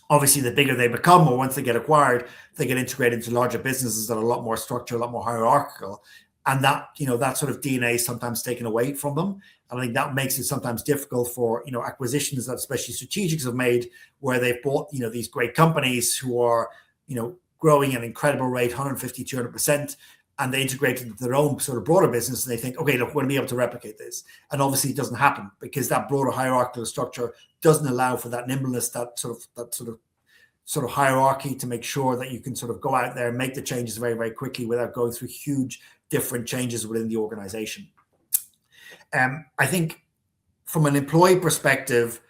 Obviously, the bigger they become, or once they get acquired, they get integrated into larger businesses that are a lot more structured, a lot more hierarchical. And that, that sort of DNA is sometimes taken away from them. And I think that makes it sometimes difficult for, acquisitions that especially strategics have made, where they've bought, these great companies who are, growing at an incredible rate, 150, 200%, and they integrate it into their own sort of broader business. And they think, okay, look, we're going to be able to replicate this. And obviously it doesn't happen because that broader hierarchical structure doesn't allow for that nimbleness, that sort of hierarchy to make sure that you can sort of go out there and make the changes very, very quickly without going through huge different changes within the organization. I think from an employee perspective,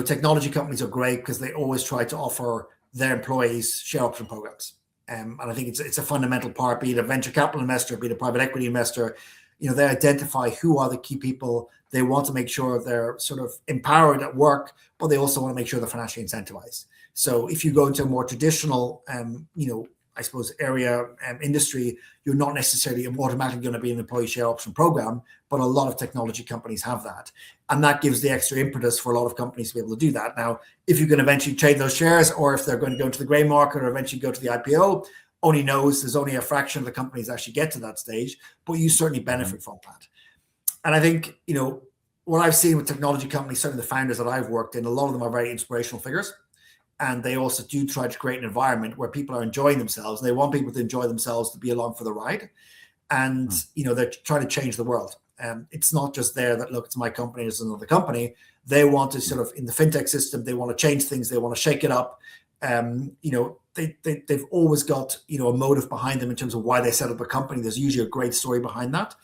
technology companies are great because they always try to offer their employees share option programs. And I think it's a fundamental part, be it a venture capital investor, be it a private equity investor, they identify who are the key people. They want to make sure they're sort of empowered at work, but they also want to make sure they're financially incentivized. So if you go into a more traditional, I suppose, area industry, you're not necessarily automatically going to be an employee share option program, but a lot of technology companies have that. And that gives the extra impetus for a lot of companies to be able to do that. Now, if you can eventually trade those shares, or if they're going to go into the gray market or eventually go to the IPO, only knows. There's only a fraction of the companies actually get to that stage, but you certainly benefit from that. And I think, what I've seen with technology companies, certainly the founders that I've worked in, a lot of them are very inspirational figures. And they also do try to create an environment where people are enjoying themselves. And they want people to enjoy themselves, to be along for the ride. And, they're trying to change the world. It's not just there that, look, it's my company, it's another company. They want to sort of, in the fintech system, they want to change things. They want to shake it up. They've always got, a motive behind them in terms of why they set up a company. There's usually a great story behind that.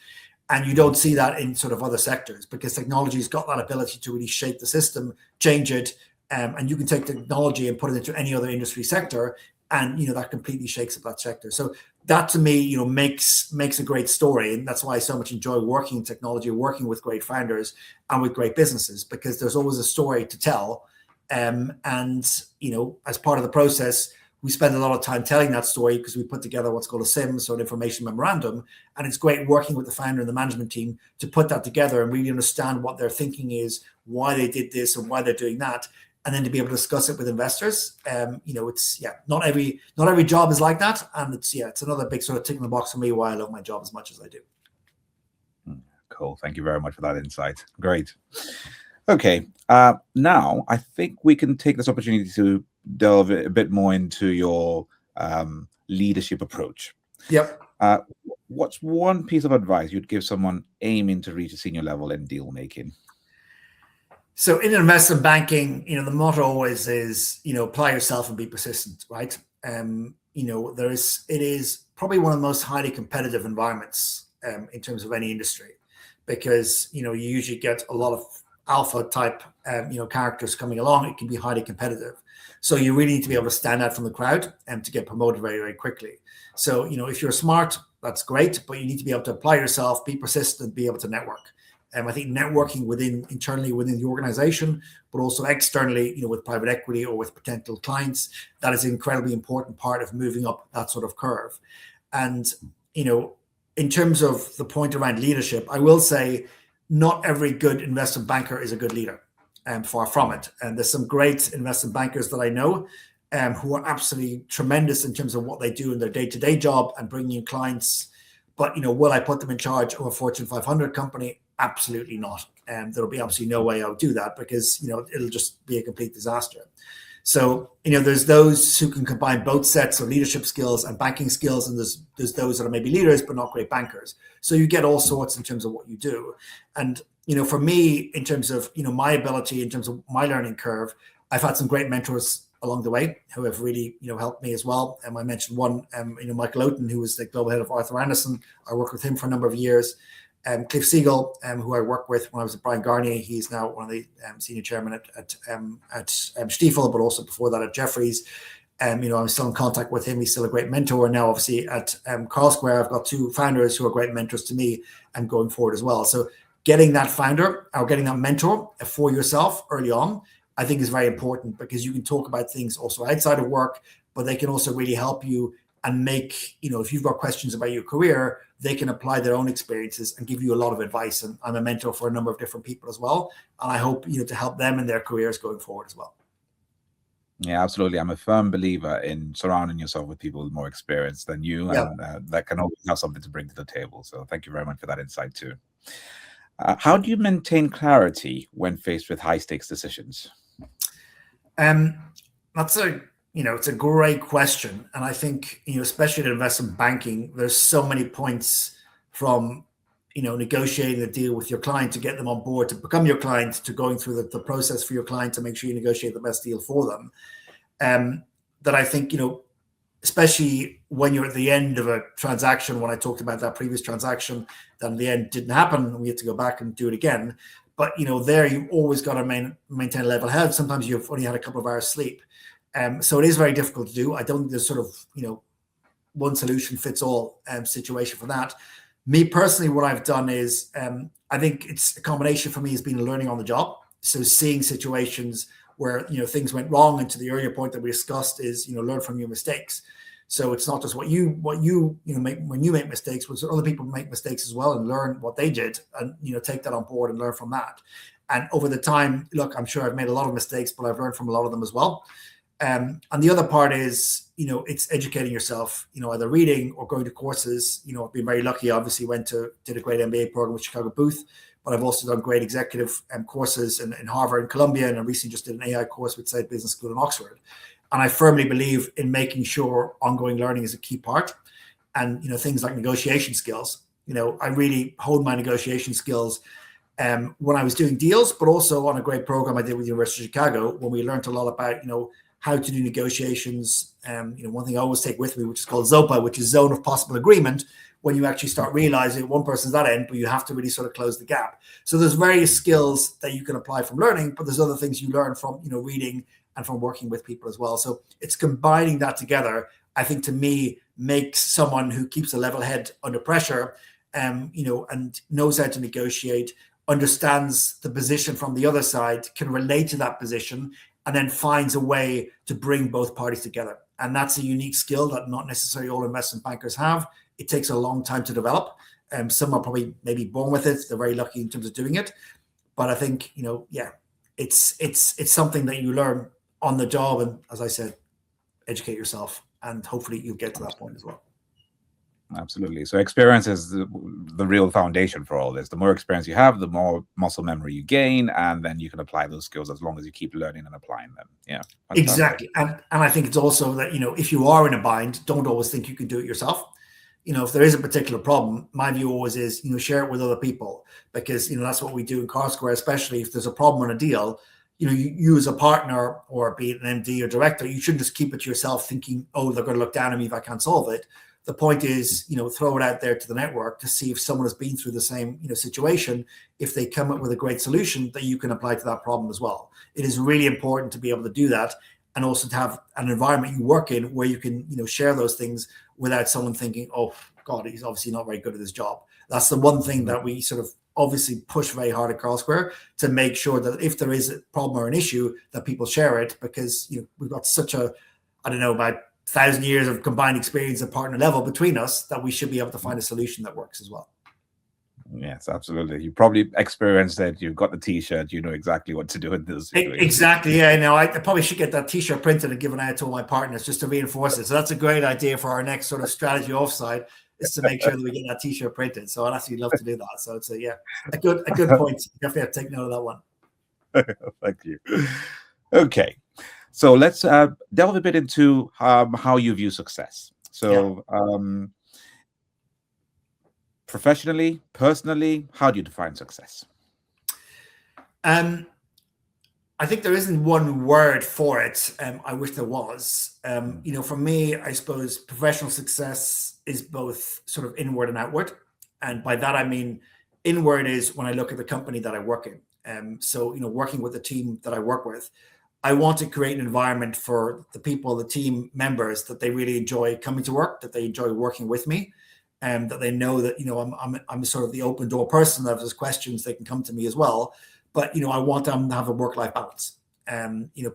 And you don't see that in sort of other sectors, because technology's got that ability to really shape the system, change it. And you can take technology and put it into any other industry sector, and that completely shakes up that sector. So that, to me, makes a great story, and that's why I so much enjoy working in technology, working with great founders and with great businesses, because there's always a story to tell. And as part of the process, we spend a lot of time telling that story because we put together what's called a SIM, so an information memorandum, and it's great working with the founder and the management team to put that together and really understand what their thinking is, why they did this and why they're doing that. And then to be able to discuss it with investors, it's not every job is like that, and it's another big sort of tick in the box for me why I love my job as much as I do. Cool, thank you very much for that insight. Great. Okay. Now, I think we can take this opportunity to delve a bit more into your leadership approach. Yep. Uh, what's one piece of advice you'd give someone aiming to reach a senior level in deal making? So in investment banking, the motto always is, apply yourself and be persistent, right? It is probably one of the most highly competitive environments in terms of any industry, because you usually get a lot of alpha type characters coming along. It can be highly competitive, so you really need to be able to stand out from the crowd and to get promoted very, very quickly. So if you're smart, that's great, but you need to be able to apply yourself, be persistent, be able to network. I think networking internally within the organization, but also externally, with private equity or with potential clients, that is an incredibly important part of moving up that sort of curve. And, in terms of the point around leadership, I will say not every good investment banker is a good leader, and far from it. And there's some great investment bankers that I know who are absolutely tremendous in terms of what they do in their day-to-day job and bringing in clients. But, will I put them in charge of a Fortune 500 company? Absolutely not. And there'll be absolutely no way I would do that, because, it'll just be a complete disaster. So, there's those who can combine both sets of leadership skills and banking skills, and there's those that are maybe leaders but not great bankers. So you get all sorts in terms of what you do. And, for me, in terms of, my ability, in terms of my learning curve, I've had some great mentors along the way who have really, helped me as well. And I mentioned one, Michael Oaten, who was the global head of Arthur Andersen. I worked with him for a number of years. Cliff Siegel, who I worked with when I was at Brian Garnier. He's now one of the senior chairman at Stifel, but also before that at Jefferies. I'm still in contact with him. He's still a great mentor. Now, obviously, at Carlsquare, I've got two founders who are great mentors to me and going forward as well. So getting that founder or getting that mentor for yourself early on, I think is very important, because you can talk about things also outside of work, but they can also really help you and make, if you've got questions about your career, they can apply their own experiences and give you a lot of advice. And I'm a mentor for a number of different people as well. And I hope, to help them in their careers going forward as well. Yeah, absolutely. I'm a firm believer in surrounding yourself with people with more experience than you, Yeah. and that can always have something to bring to the table. So thank you very much for that insight too. How do you maintain clarity when faced with high stakes decisions? It's a great question. And I think, especially in investment banking, there's so many points from, negotiating a deal with your client to get them on board to become your client, to going through the process for your client to make sure you negotiate the best deal for them. That I think, especially when you're at the end of a transaction, when I talked about that previous transaction, that in the end didn't happen, and we had to go back and do it again. But, there you've always got to maintain a level head. Sometimes you've only had a couple of hours sleep. So it is very difficult to do. I don't think there's sort of, one solution fits all situation for that. Me personally, what I've done is, I think it's a combination for me has been learning on the job. So seeing situations where, things went wrong, and to the earlier point that we discussed is, learn from your mistakes. So it's not just what you make when you make mistakes, but other people make mistakes as well, and learn what they did, and, take that on board and learn from that. And over the time, look, I'm sure I've made a lot of mistakes, but I've learned from a lot of them as well. And the other part is, it's educating yourself, either reading or going to courses. I've been very lucky. Obviously did a great MBA program with Chicago Booth, but I've also done great executive courses in Harvard and Columbia. And I recently just did an AI course with Said Business School in Oxford. And I firmly believe in making sure ongoing learning is a key part. And, things like negotiation skills, I really honed my negotiation skills when I was doing deals, but also on a great program I did with the University of Chicago, when we learned a lot about, how to do negotiations. One thing I always take with me, which is called ZOPA, which is zone of possible agreement, when you actually start realizing one person's that end, but you have to really sort of close the gap. So there's various skills that you can apply from learning, but there's other things you learn from, reading and from working with people as well. So it's combining that together, I think, to me, makes someone who keeps a level head under pressure, and knows how to negotiate, understands the position from the other side, can relate to that position, and then finds a way to bring both parties together. And that's a unique skill that not necessarily all investment bankers have. It takes a long time to develop. Some are probably maybe born with it. They're very lucky in terms of doing it. But I think, it's something that you learn on the job. And as I said, educate yourself, and hopefully you'll get to that point as well. Absolutely. So experience is the real foundation for all this. The more experience you have, the more muscle memory you gain, and then you can apply those skills as long as you keep learning and applying them. Yeah, fantastic. Exactly. And I think it's also that, if you are in a bind, don't always think you can do it yourself. If there is a particular problem, my view always is, share it with other people, because, that's what we do in Carlsquare, especially if there's a problem on a deal. You as a partner, or be it an MD or director, you shouldn't just keep it to yourself thinking, oh, they're going to look down on me if I can't solve it. The point is, throw it out there to the network to see if someone has been through the same, situation. If they come up with a great solution that you can apply to that problem as well. It is really important to be able to do that, and also to have an environment you work in where you can, share those things without someone thinking, oh God, he's obviously not very good at his job. That's the one thing that we sort of obviously push very hard at Carlsquare, to make sure that if there is a problem or an issue, that people share it, because we've got such a, I don't know, about 1,000 years of combined experience at partner level between us, that we should be able to find a solution that works as well. Yes, absolutely. You probably experienced it. You've got the T-shirt. You know exactly what to do in those situations. Exactly. Yeah. I probably should get that T-shirt printed and given out to all my partners just to reinforce it. So that's a great idea for our next sort of strategy offside, is to make sure that we get that T-shirt printed. So I'd actually love to do that. So it's a good point. You definitely have to take note of that one. Thank you. Okay, so let's delve a bit into how you view success. So. Yeah. Professionally, personally, how do you define success? I think there isn't one word for it. I wish there was. For me, I suppose professional success is both sort of inward and outward. And by that, I mean, inward is when I look at the company that I work in. So, working with the team that I work with, I want to create an environment for the people, the team members, that they really enjoy coming to work, that they enjoy working with me. And that they know that, I'm sort of the open door person, that if there's questions, they can come to me as well. But, I want them to have a work-life balance.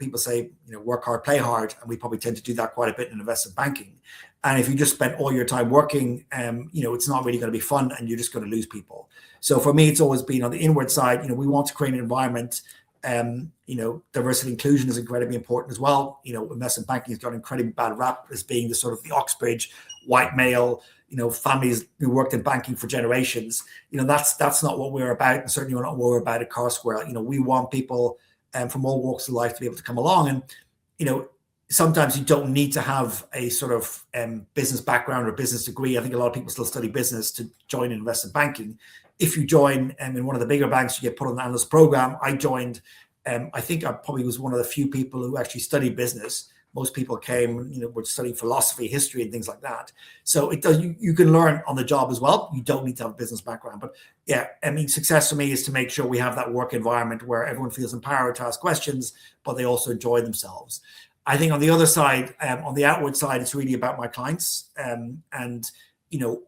People say, work hard, play hard. And we probably tend to do that quite a bit in investment banking. And if you just spend all your time working, it's not really going to be fun, and you're just going to lose people. So for me, it's always been on the inward side. We want to create an environment. Diversity and inclusion is incredibly important as well. Investment banking has got an incredibly bad rap as being the sort of the Oxbridge white male, families who worked in banking for generations. That's not what we're about, and certainly not what we're about at Carlsquare. We want people from all walks of life to be able to come along. And, sometimes you don't need to have a sort of business background or business degree. I think a lot of people still study business to join investment banking. If you join in one of the bigger banks, you get put on the analyst program. I joined, I think I probably was one of the few people who actually studied business. Most people came, were studying philosophy, history, and things like that. So it does. You can learn on the job as well. You don't need to have a business background. But yeah, success for me is to make sure we have that work environment where everyone feels empowered to ask questions, but they also enjoy themselves. I think on the other side, on the outward side, it's really about my clients and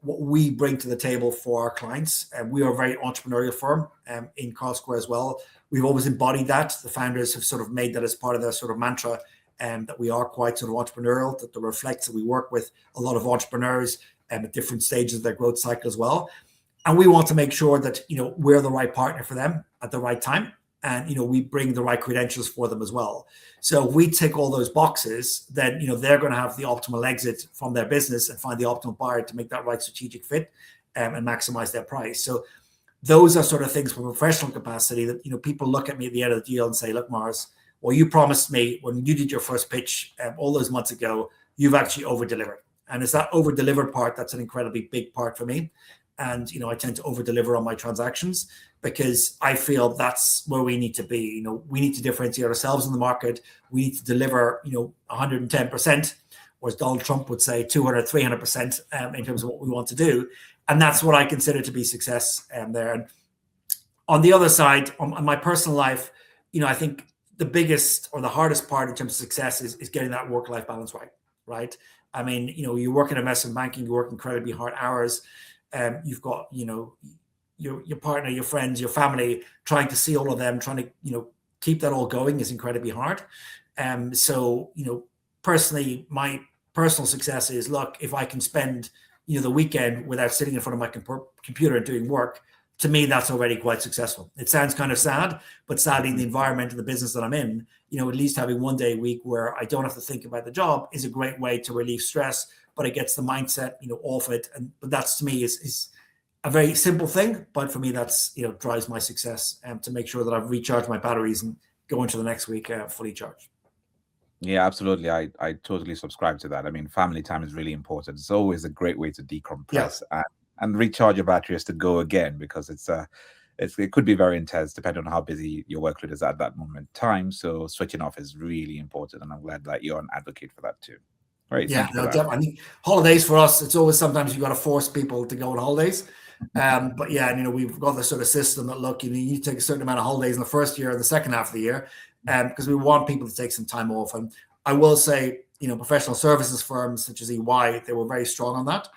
what we bring to the table for our clients. We are a very entrepreneurial firm in Carlsquare as well. We've always embodied that. The founders have sort of made that as part of their sort of mantra. That we are quite sort of entrepreneurial, that reflects that we work with a lot of entrepreneurs at different stages of their growth cycle as well. And we want to make sure that, we're the right partner for them at the right time. And, we bring the right credentials for them as well. So if we tick all those boxes, then, they're going to have the optimal exit from their business and find the optimal buyer to make that right strategic fit and maximize their price. So those are sort of things from a professional capacity that, people look at me at the end of the deal and say, look, Maurice, well, you promised me when you did your first pitch all those months ago, you've actually over-delivered. And it's that over-delivered part that's an incredibly big part for me. And, I tend to over-deliver on my transactions because I feel that's where we need to be. We need to differentiate ourselves in the market. We need to deliver, 110%, or as Donald Trump would say, 200, 300% in terms of what we want to do. And that's what I consider to be success there. And on the other side, on my personal life, I think the biggest or the hardest part in terms of success is getting that work-life balance right? I mean, you work in investment banking, you work incredibly hard hours. You've got, your partner, your friends, your family, trying to see all of them, trying to, keep that all going is incredibly hard. So, personally, my personal success is, look, if I can spend, the weekend without sitting in front of my computer and doing work, to me, that's already quite successful. It sounds kind of sad, but sadly, in the environment of the business that I'm in, at least having one day a week where I don't have to think about the job is a great way to relieve stress, but it gets the mindset, off it. But that's, to me, is a very simple thing. But for me, that's, drives my success, to make sure that I've recharged my batteries and go into the next week fully charged. Yeah, absolutely. I totally subscribe to that. I mean, family time is really important. It's always a great way to decompress and recharge your batteries to go again, because it could be very intense depending on how busy your workload is at that moment in time. So switching off is really important, and I'm glad that you're an advocate for that too. Great, thank you for that. Definitely. I think holidays for us, it's always sometimes you got to force people to go on holidays. But yeah, we've got this sort of system that, look, you need to take a certain amount of holidays in the first year and the second half of the year, because we want people to take some time off. And I will say, professional services firms such as EY, they were very strong on that.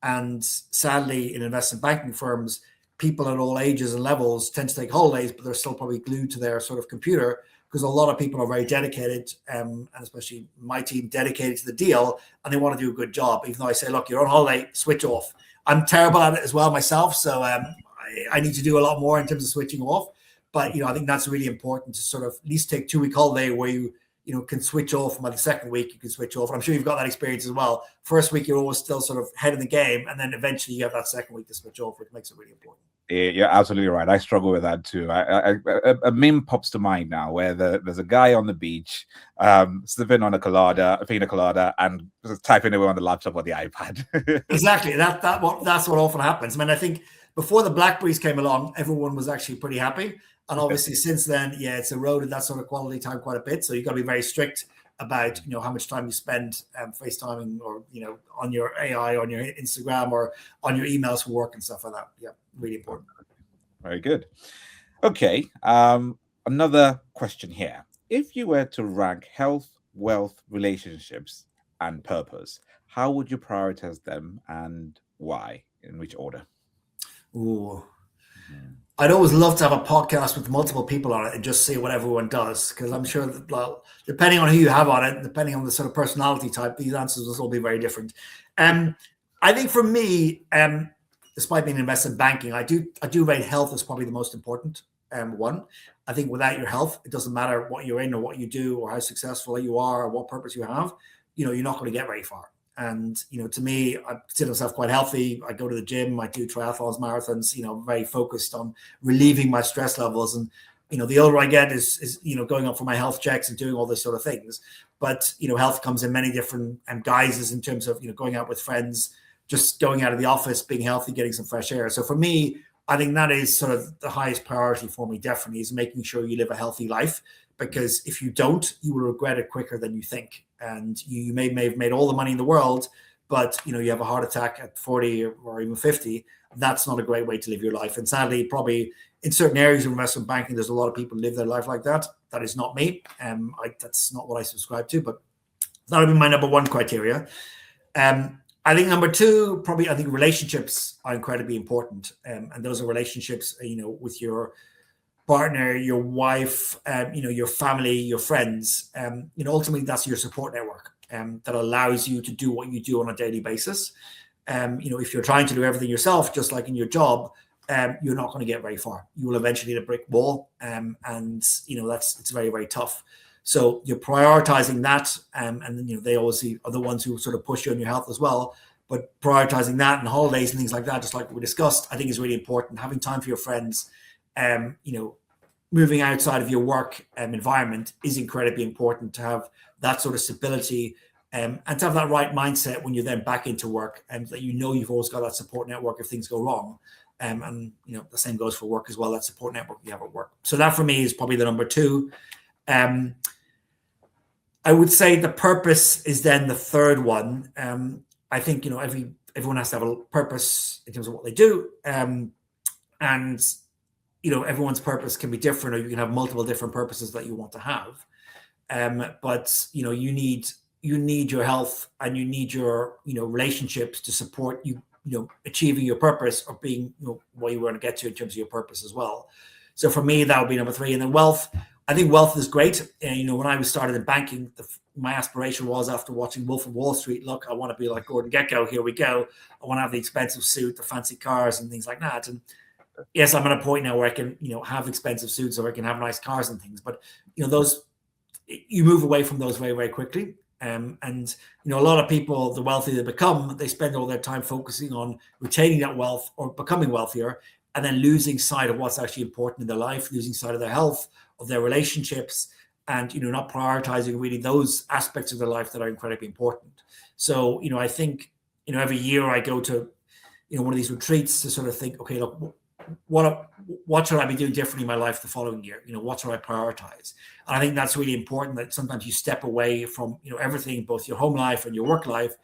And sadly, in investment banking firms, people at all ages and levels tend to take holidays, but they're still probably glued to their sort of computer, because a lot of people are very dedicated, and especially my team, dedicated to the deal, and they want to do a good job. Even though I say, look, you're on holiday, switch off. I'm terrible at it as well myself, so I need to do a lot more in terms of switching off. But I think that's really important to sort of at least take 2-week holiday where you can switch off. And by the second week, you can switch off. And I'm sure you've got that experience as well. First week, you're always still sort of head in the game, and then eventually you have that second week to switch off, which makes it really important. Yeah, you're absolutely right. I struggle with that too. A meme pops to mind now where there's a guy on the beach, sipping on a pina colada, and just typing away on the laptop or the iPad. Exactly. That's what often happens. I mean, I think before the Blackberries came along, everyone was actually pretty happy. And obviously since then, it's eroded that sort of quality time quite a bit. So you've got to be very strict about, how much time you spend FaceTiming or, on your AI, on your Instagram, or on your emails for work and stuff like that. Yeah, really important. Very good. Okay. Another question here. If you were to rank health, wealth, relationships, and purpose, how would you prioritize them, and why? In which order? Ooh. I'd always love to have a podcast with multiple people on it and just see what everyone does, because I'm sure that, well, depending on who you have on it, depending on the sort of personality type, these answers will all be very different. I think for me, despite being in investment banking, I do rate health as probably the most important one. I think without your health, it doesn't matter what you're in or what you do or how successful you are or what purpose you have, you're not going to get very far. And, to me, I consider myself quite healthy. I go to the gym, I do triathlons, marathons, very focused on relieving my stress levels. And, the older I get is going up for my health checks and doing all these sort of things. But, health comes in many different guises in terms of, going out with friends, just going out of the office, being healthy, getting some fresh air. So for me, I think that is sort of the highest priority for me, definitely, is making sure you live a healthy life. Because if you don't, you will regret it quicker than you think. And you may have made all the money in the world, but you have a heart attack at 40 or even 50. That's not a great way to live your life. And sadly, probably in certain areas of investment banking, there's a lot of people who live their life like that. That is not me. That's not what I subscribe to, but that would be my number one criteria. I think number two, probably, I think relationships are incredibly important. And those are relationships, with your partner, your wife, your family, your friends. Ultimately that's your support network that allows you to do what you do on a daily basis. If you're trying to do everything yourself, just like in your job, you're not going to get very far. You will eventually hit a brick wall, and it's very, very tough. So you're prioritizing that, and then they obviously are the ones who sort of push you on your health as well. But prioritizing that and holidays and things like that, just like we discussed, I think is really important. Having time for your friends, moving outside of your work environment is incredibly important, to have that sort of stability, and to have that right mindset when you're then back into work, and that you've always got that support network if things go wrong. And the same goes for work as well, that support network you have at work. So that for me is probably the number two. I would say the purpose is then the third one. I think everyone has to have a purpose in terms of what they do, and everyone's purpose can be different, or you can have multiple different purposes that you want to have. But you need your health, and you need your relationships to support you achieving your purpose, or being what you want to get to in terms of your purpose as well. So for me, that would be number three. And then wealth. I think wealth is great. When I was started in banking, my aspiration was, after watching Wolf of Wall Street, look, I want to be like Gordon Gekko. Here we go. I want to have the expensive suit, the fancy cars, and things like that. And yes, I'm at a point now where I can, have expensive suits, or I can have nice cars and things. But those, you move away from those very, very quickly. And a lot of people, the wealthier they become, they spend all their time focusing on retaining that wealth or becoming wealthier, and then losing sight of what's actually important in their life, losing sight of their health, of their relationships, and not prioritizing really those aspects of their life that are incredibly important. So I think every year I go to one of these retreats to sort of think, okay, look, what should I be doing differently in my life the following year? What should I prioritize? And I think that's really important, that sometimes you step away from everything, both your home life and your work life,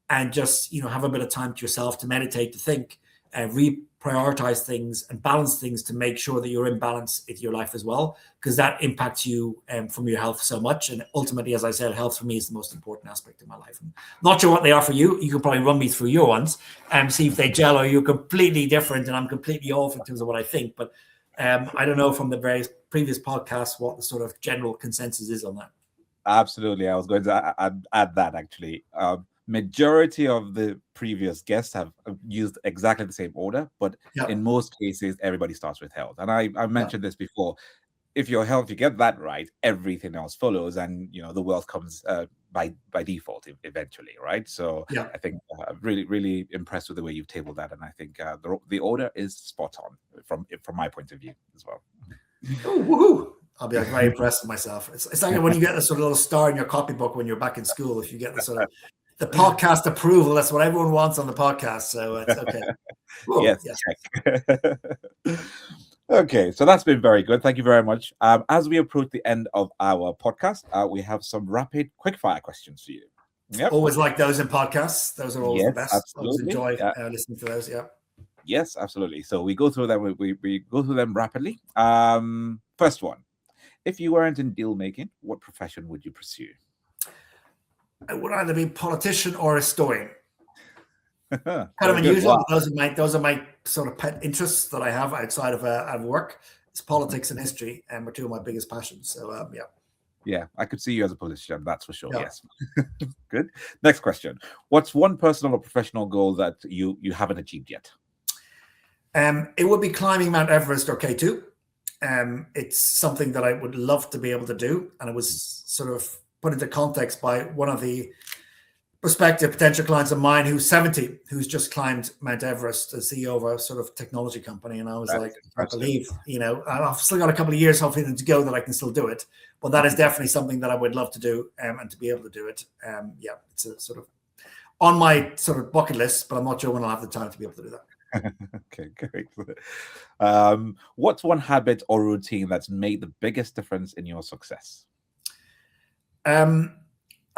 and just have a bit of time to yourself to meditate, to think, and reprioritize things and balance things to make sure that you're in balance with your life as well, because that impacts you from your health so much. And ultimately, as I said, health for me is the most important aspect of my life. I'm not sure what they are for you. You can probably run me through your ones and see if they gel, or you're completely different and I'm completely off in terms of what I think. But I don't know from the various previous podcasts what the sort of general consensus is on that. Absolutely. I was going to add that actually. Majority of the previous guests have used exactly the same order, but in most cases, everybody starts with health. And I mentioned this before. If your health, you get that right, everything else follows, and the wealth comes by default eventually, right? So I think really, really impressed with the way you've tabled that, and I think the order is spot on from my point of view as well. Oh, woohoo! I'll be very impressed with myself. It's like when you get the sort of little star in your copybook when you're back in school. If you get the sort of the podcast approval, that's what everyone wants on the podcast. So it's okay. Cool. Yes. Okay, so that's been very good. Thank you very much. As we approach the end of our podcast, we have some rapid quickfire questions for you. Yep. Always like those in podcasts. Those are always the best. Absolutely. Always enjoy listening to those. Yeah. Yes, absolutely. So we go through them. We go through them rapidly. First one: if you weren't in deal making, what profession would you pursue? I would either be a politician or a historian. Kind of unusual. Wow. Those are my sort of pet interests that I have outside of work. It's politics and history, and are two of my biggest passions. So yeah, I could see you as a politician. That's for sure. Yeah. Yes. Good. Next question: what's one personal or professional goal that you haven't achieved yet? It would be climbing Mount Everest or K2. It's something that I would love to be able to do, and it was sort of put into context by one of the prospective potential clients of mine who's 70, who's just climbed Mount Everest as CEO of a sort of technology company. And I was like, I believe, I've still got a couple of years hopefully to go that I can still do it. But that is definitely something that I would love to do, and to be able to do it. It's a sort of on my sort of bucket list, but I'm not sure when I'll have the time to be able to do that. Okay, great. What's one habit or routine that's made the biggest difference in your success?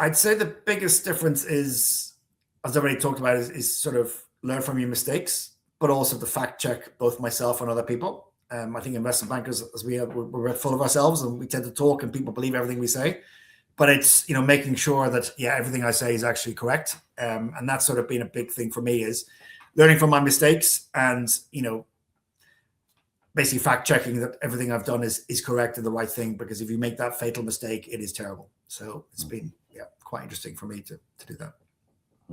I'd say the biggest difference is, as I already talked about, is sort of learn from your mistakes, but also to fact check both myself and other people. I think investment bankers, as we're full of ourselves, and we tend to talk and people believe everything we say. But it's, making sure that, everything I say is actually correct. And that's sort of been a big thing for me, is learning from my mistakes and, basically fact checking that everything I've done is correct and the right thing, because if you make that fatal mistake, it is terrible. So it's been quite interesting for me to do that.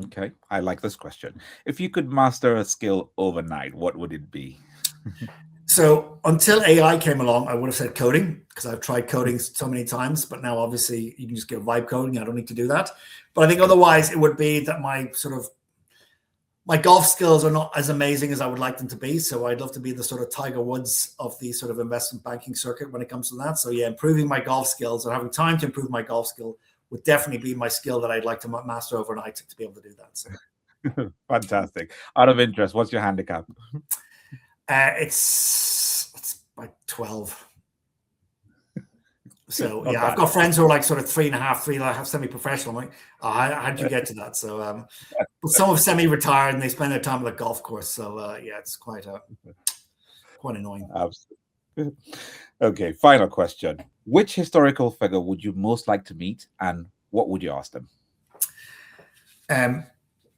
Okay, I like this question. If you could master a skill overnight, what would it be? So until AI came along, I would have said coding, because I've tried coding so many times, but now obviously you can just get vibe coding. I don't need to do that. But I think otherwise it would be that my golf skills are not as amazing as I would like them to be. So I'd love to be the sort of Tiger Woods of the sort of investment banking circuit when it comes to that. So improving my golf skills, or having time to improve my golf skill, would definitely be my skill that I'd like to master overnight to be able to do that. So. Fantastic. Out of interest, what's your handicap? It's like 12. So I've got friends who are like sort of 3.5 semi-professional. I'm like, how did you get to that? So, but some have semi-retired and they spend their time on the golf course. So it's quite annoying. Absolutely. Okay, final question. Which historical figure would you most like to meet, and what would you ask them?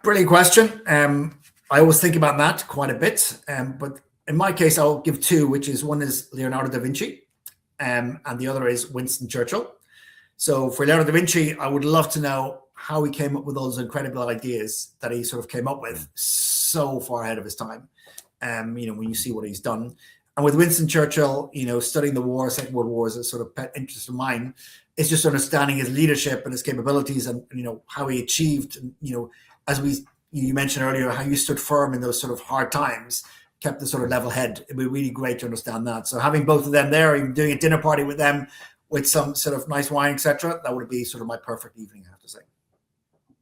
Brilliant question. I always think about that quite a bit. But in my case, I'll give two, which is one is Leonardo da Vinci, and the other is Winston Churchill. So for Leonardo da Vinci, I would love to know how he came up with all those incredible ideas that he sort of came up with so far ahead of his time. When you see what he's done. And with Winston Churchill, studying the war, Second World War, is a sort of pet interest of mine. It's just understanding his leadership and his capabilities, and how he achieved. As you mentioned earlier, how you stood firm in those sort of hard times, kept the sort of level head. It'd be really great to understand that. So having both of them there, even doing a dinner party with them, with some sort of nice wine, etc., that would be sort of my perfect evening, I have to say.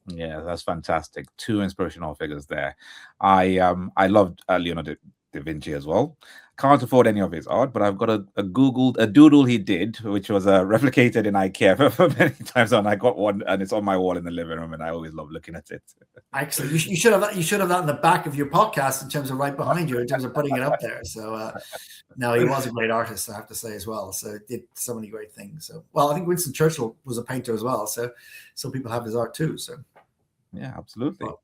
Yeah, that's fantastic. Two inspirational figures there. I loved Leonardo da Vinci as well. Can't afford any of his art, but I've got a doodle he did, which was replicated in IKEA for many times, and I got one, and it's on my wall in the living room, and I always love looking at it. Excellent. You should have that. You should have that in the back of your podcast, in terms of right behind you, in terms of putting it up there. So no, he was a great artist, I have to say, as well. So did so many great things. So, well, I think Winston Churchill was a painter as well. So some people have his art too. So yeah, absolutely. Well,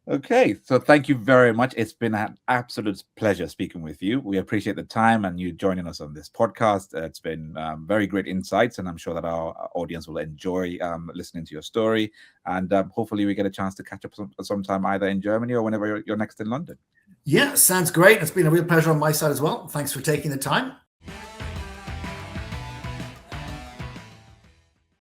okay, so thank you very much. It's been an absolute pleasure speaking with you. We appreciate the time and you joining us on this podcast. It's been very great insights, and I'm sure that our audience will enjoy listening to your story. And hopefully we get a chance to catch up sometime, either in Germany or whenever you're next in London. Yeah, sounds great. It's been a real pleasure on my side as well. Thanks for taking the time.